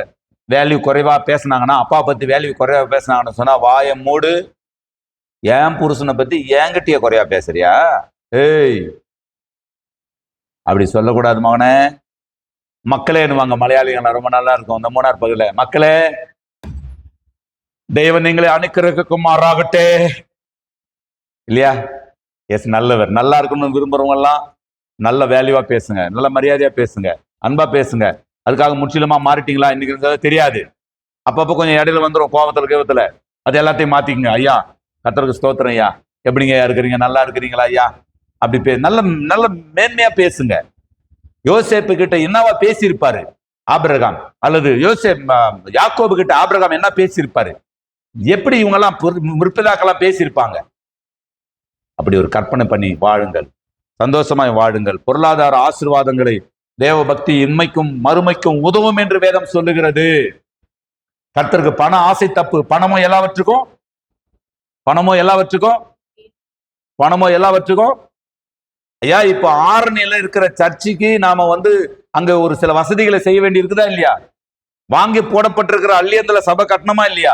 வேல்யூ குறைவா பேசினாங்கன்னா, அப்பாவை பத்தி வேல்யூ குறைவா பேசினாங்கன்னு சொன்னா, வாயை மூடு. என் புருஷனை பத்தி என்கிட்டயே குறையா பேசுறியா? ஏய், அப்படி சொல்லக்கூடாது மகனே. மக்களேன்னுவாங்க மலையாளிகள், ரொம்ப நல்லா இருக்கும் இந்த மூணார் பகுதியில. மக்களே, தெய்வம் நீங்களை அனுக்கிரகமாறாகட்டே, இல்லையா? எஸ், நல்லவர். நல்லா இருக்கணும்னு விரும்புறவங்க எல்லாம் நல்ல வேல்யூவா பேசுங்க, நல்ல மரியாதையா பேசுங்க, அன்பா பேசுங்க. அதுக்காக முற்றிலுமா மாறிட்டீங்களா இன்னைக்கு தெரியாது. அப்பப்போ கொஞ்சம் இடையில வந்துடும் கோபத்துல கேவத்துல, அது எல்லாத்தையும் மாத்திக்கங்க. ஐயா, கர்த்தருக்கு ஸ்தோத்திரம் ஐயா, எப்படிங்க இருக்கிறீங்க, நல்லா இருக்கிறீங்களா ஐயா, அப்படி நல்ல நல்ல மேன்மையா பேசுங்க. யோசேப்பு கிட்ட என்னவா பேசியிருப்பாரு ஆபிரகாம், அல்லது யாக்கோபு கிட்ட ஆபிரகாம் என்ன பேசியிருப்பாரு, எப்படி இவங்க எல்லாம் முற்பிதாக்கெல்லாம் பேசியிருப்பாங்க. அப்படி ஒரு கற்பனை பண்ணி வாழுங்கள், சந்தோஷமாய் வாழுங்கள். பொருளாதார ஆசீர்வாதங்களை தேவ பக்தி இன்மைக்கும் மறுமைக்கும் உதவும் என்று வேதம் சொல்லுகிறது. கர்த்தருக்கு பண ஆசை தப்பு. பணமோ எல்லாவற்றுக்கும் ஐயா, இப்ப ஆரணியில இருக்கிற சர்ச்சுக்கு நாம வந்து அங்க ஒரு சில வசதிகளை செய்ய வேண்டி இருக்குதா இல்லையா? வாங்கி போடப்பட்டிருக்கிற அள்ளியத்துல சபை கட்டணமா இல்லையா?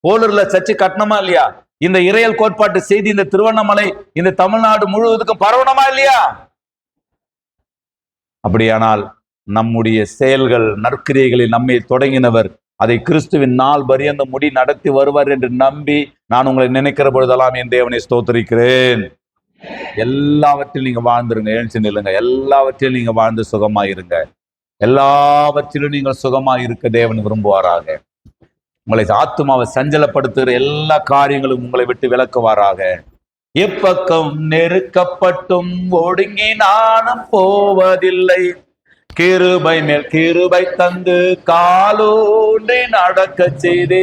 போலூர்ல சர்ச்சு கட்டணமா இல்லையா? இந்த இறையல் கோட்பாட்டு செய்தி இந்த திருவண்ணாமலை, இந்த தமிழ்நாடு முழுவதுக்கும் பரவணுமா இல்லையா? அப்படியானால் நம்முடைய செயல்கள், நற்கிரியைகளில் நம்மை தொடங்கினவர் அதை கிறிஸ்துவின் நாள் பரியந்த முடி நடத்தி வருவார் என்று நம்பி நான் உங்களை நினைக்கிற பொழுதெல்லாம் என் தேவனை ஸ்தோத்திரிக்கிறேன். எல்லாவற்றிலும் நீங்க வாழ்ந்துருங்க, எழுச்சி நில்லுங்க. எல்லாவற்றிலும் நீங்க வாழ்ந்து சுகமாயிருங்க. எல்லாவற்றிலும் நீங்கள் சுகமாயிருக்க தேவன் விரும்புவாராக. உங்களை ஆத்துமாவை சஞ்சலப்படுத்துகிற எல்லா காரியங்களும் உங்களை விட்டு விலக்குவாராக. எப்பக்கம் நெருக்கப்பட்டும் ஒடுங்கி நானும் போவதில்லை, கிருபை மேல் கிருபை தந்து காலூன்றி நடக்க செய்து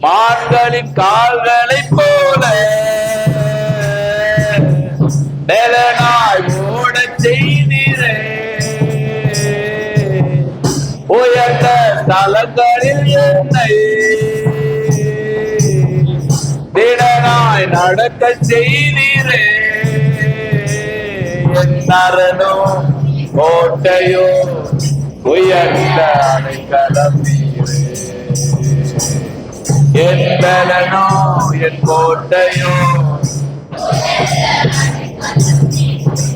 மான்களின் கால்களை போல நெலனாய் ஓட செய்தீரே. உயர்ந்த தலங்களில் என்னை திடனாய் நடக்க செய்தீரே. என் நரனோ கோட்டையோ உயர்ந்த அடைக்கலம் நீரே. என் பலனோ என் கோட்டையோ.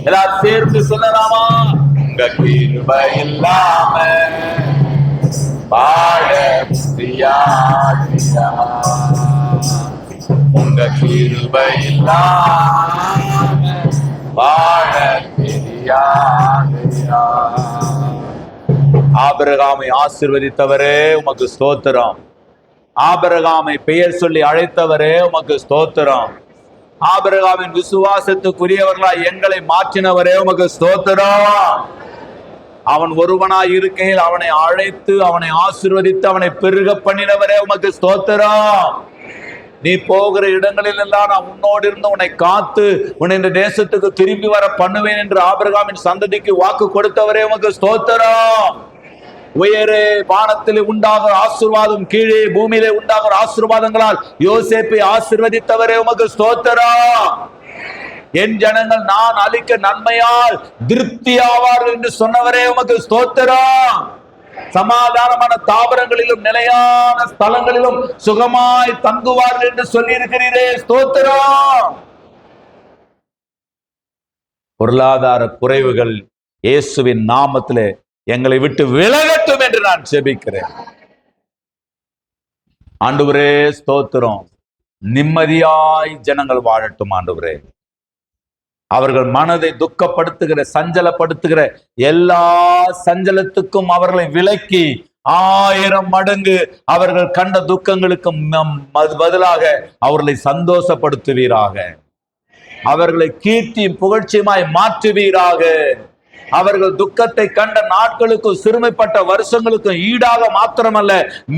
எல்லாரும் சேர்ந்து சொல்லலாமா? உங்க கிருபை இல்லாம வாழ முடியாதியா, உங்க கிருபை இல்லாம வாழ முடியாதியா. ஆபிரகாமை ஆசீர்வதித்தவரே உமக்கு ஸ்தோத்திரம். ஆபிரகாமை பெயர் சொல்லி அழைத்தவரே உமக்கு ஸ்தோத்திரம். ஆபிரகாமின் விசுவாசத்துக்குரியவர்களா எங்களை மாற்றினவரே உமக்கு ஸ்தோத்திரம். அவன் ஒருவனாய் இருக்கையில் அவனை அழைத்து அவனை ஆசீர்வதித்து அவனை பெருக பண்ணினவரே உமக்கு ஸ்தோத்திரம். நீ போகிற இடங்களில் எல்லாம் நான் உன்னோடு இருந்து உன்னை காத்து உன்னை இந்த தேசத்துக்கு திரும்பி வர பண்ணுவேன் என்று ஆபிரகாமின் சந்ததிக்கு வாக்கு கொடுத்தவரே உமக்கு ஸ்தோத்திரம். உயரே வானத்திலே உண்டாகிற ஆசீர்வாதம், கீழே பூமியிலே உண்டாகிற ஆசீர்வாதங்களால் யோசேப்பை ஆசீர்வதித்தவரே உமக்கு ஸ்தோத்திரம். என் ஜனங்கள் நான் அளிக்க நன்மையால் திருப்தி ஆவார்கள் என்று சொன்னவரே உமக்கு ஸ்தோத்திரம். சமாதானமான தாவரங்களிலும் நிலையான ஸ்தலங்களிலும் சுகமாய் தங்குவார்கள் என்று சொல்லி இருக்கிறீரே, ஸ்தோத்திரம். பொருளாதார குறைவுகள் இயேசுவின் நாமத்திலே எங்களை விட்டு விலகட்டும் என்று நான் ஜெபிக்கிறேன். ஆண்டவரே ஸ்தோத்திரம். நிம்மதியாய் ஜனங்கள் வாழட்டும் ஆண்டவரே. அவர்கள் மனதை துக்கப்படுத்துகிற சஞ்சலப்படுத்துகிற எல்லா சஞ்சலத்துக்கும் அவர்களை விலக்கி 1000 மடங்கு அவர்கள் கண்ட துக்கங்களுக்கு பதிலாக அவர்களை சந்தோஷப்படுத்துவீராக. அவர்களை கீர்த்தியும் புகழ்ச்சியுமாய் மாற்றுவீராக. அவர்கள் துக்கத்தை கண்ட நாட்களுக்கும் சிறுமைப்பட்ட வருஷங்களுக்கும் ஈடாக மாத்திரமல்ல,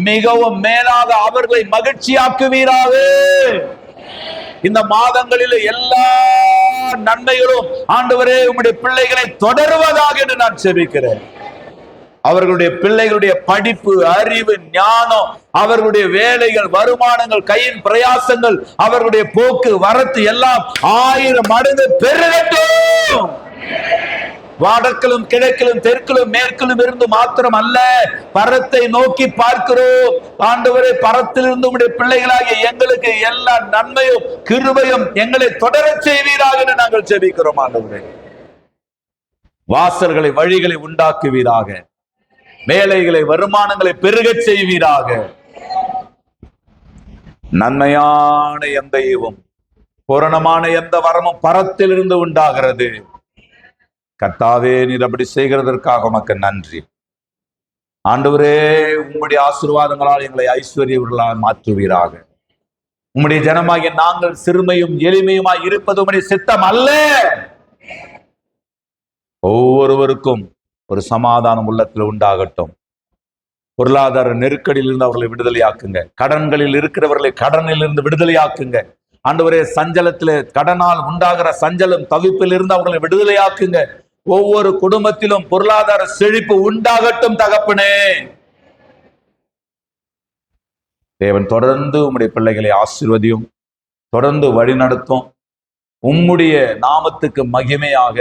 மிகவும் மேலாக அவர்களை மகிழ்ச்சியாக்குவீராக. இந்த மாதங்களில் எல்லா நன்மைகளும் ஆண்டவரே உம்முடைய பிள்ளைகளை தொடருவதாக என்று நான் ஜெபிக்கிறேன். அவர்களுடைய பிள்ளைகளுடைய படிப்பு, அறிவு, ஞானம், அவர்களுடைய வேலைகள், வருமானங்கள், கையின் பிரயாசங்கள், அவர்களுடைய போக்கு வரத்து எல்லாம் 1000 மடங்கு பெருகட்டும். வடக்கிலும் கிழக்கிலும் தெற்கிலும் மேற்கிலும் இருந்து மாத்திரம் அல்ல, பரத்தை நோக்கி பார்க்கிறோம். ஆண்டவரே, பரத்திலிருந்து உம்முடைய பிள்ளைகளாகிய எங்களுக்கு எல்லா நன்மையும் கிருபையும் எங்களை தொடரச் செய்வீராக என்று நாங்கள் ஜெபிக்கிறோம். ஆண்டவரே, வாசல்களை, வழிகளை உண்டாக்குவீராக. வேலைகளை, வருமானங்களை பெருகச் செய்வீராக. நன்மையான எந்த ஈவும், பூரணமான எந்த வரமும் பரத்திலிருந்து உண்டாகிறது. கர்த்தாவே, நீர் அப்படி செய்கிறதற்காக உமக்கு நன்றி. ஆண்டவரே, உம்முடைய ஆசீர்வாதங்களால் எங்களை ஐஸ்வர்யவர்களால் மாற்றுவீராக. உம்முடைய ஜனமாகிய நாங்கள் சிறுமையும் எளிமையுமாய் இருப்பது உம்முடைய சித்தம் அல்ல. ஒவ்வொருவருக்கும் ஒரு சமாதானம் உள்ளத்தில் உண்டாகட்டும். பொருளாதார நெருக்கடியில் இருந்து அவர்களை விடுதலையாக்குங்க. கடன்களில் இருக்கிறவர்களை கடனில் இருந்து விடுதலையாக்குங்க. ஆண்டவரே, சஞ்சலத்திலே, கடனால் உண்டாகிற சஞ்சலம், தவிப்பில் இருந்து அவர்களை விடுதலையாக்குங்க. ஒவ்வொரு குடும்பத்திலும் பொருளாதார செழிப்பு உண்டாகட்டும். தகப்பனே, தேவன் தொடர்ந்து உம்முடைய பிள்ளைகளை ஆசீர்வதியும், தொடர்ந்து வழிநடத்தும். உம்முடைய நாமத்துக்கு மகிமையாக,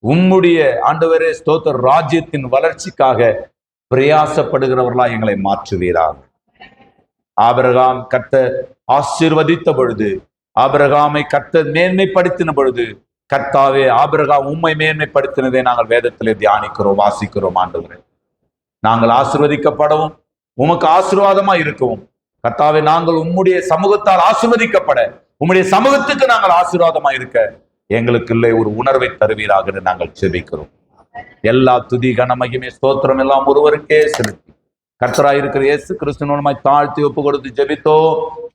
உம்முடைய ஆண்டவரே ஸ்தோத்திர ராஜ்யத்தின் வளர்ச்சிக்காக பிரயாசப்படுகிறவர்களா எங்களை மாற்றுவீராக. ஆபிரகாம் கர்த்தர் ஆசீர்வதித்த பொழுது, ஆபிரகாமை கர்த்தர் மேன்மைப்படுத்தின பொழுது, கர்த்தாவே, ஆபிரகாம் உம்மை மேன்மைப்படுத்தினதை நாங்கள் வேதத்திலே தியானிக்கிறோம், வாசிக்கிறோம். ஆண்டவரே, நாங்கள் ஆசீர்வதிக்கப்படவும் உமக்கு ஆசீர்வாதமா இருக்கவும், கர்த்தாவே, நாங்கள் உம்முடைய சமூகத்தால் ஆசீர்வதிக்கப்பட, உம்முடைய சமூகத்துக்கு நாங்கள் ஆசீர்வாதமா இருக்க எங்களுக்குள்ளே ஒரு உணர்வை தருவீராக என்று நாங்கள் ஜெபிக்கிறோம். எல்லா துதி, கன, மகிமை, ஸ்தோத்திரம் எல்லாம் ஒருவருக்கே செலுத்தி கர்த்தராயிருக்கிற இயேசு கிறிஸ்துவின் மூலமாய் தாழ்த்தி ஒப்பு கொடுத்து ஜெபித்தோ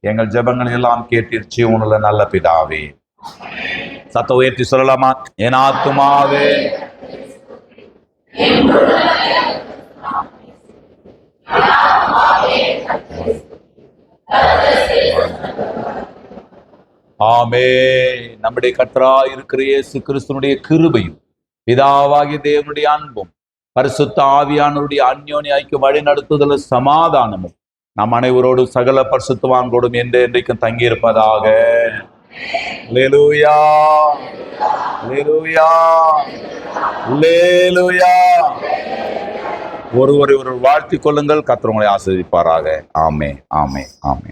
எங்கள் ஜெபங்கள் எல்லாம் கேட்டீர் ஜீவனுள்ள நல்ல பிதாவே. சத்தம் உயர்த்தி சொல்லலாமா? என் ஆத்துமாவே ஆமே. நம்முடைய கர்த்தராய் இருக்கிற இயேசு கிறிஸ்துவினுடைய கிருபையும், பிதாவாகிய தேவனுடைய அன்பும், பரிசுத்த ஆவியானவருடைய அந்யோன்ய ஐக்கிய வழி நடத்துதல் சமாதானமும் நம் அனைவரோடு சகல பரிசுத்தவான்களோடும் என்றைக்கும் தங்கியிருப்பதாக. அல்லேலூயா, அல்லேலூயா, அல்லேலூயா. ஒருவரை வாழ்த்திக் கொள்ளுங்கள். கர்த்தர் உங்களை ஆசீர்வதிப்பாராக. ஆமே, ஆமே, ஆமே.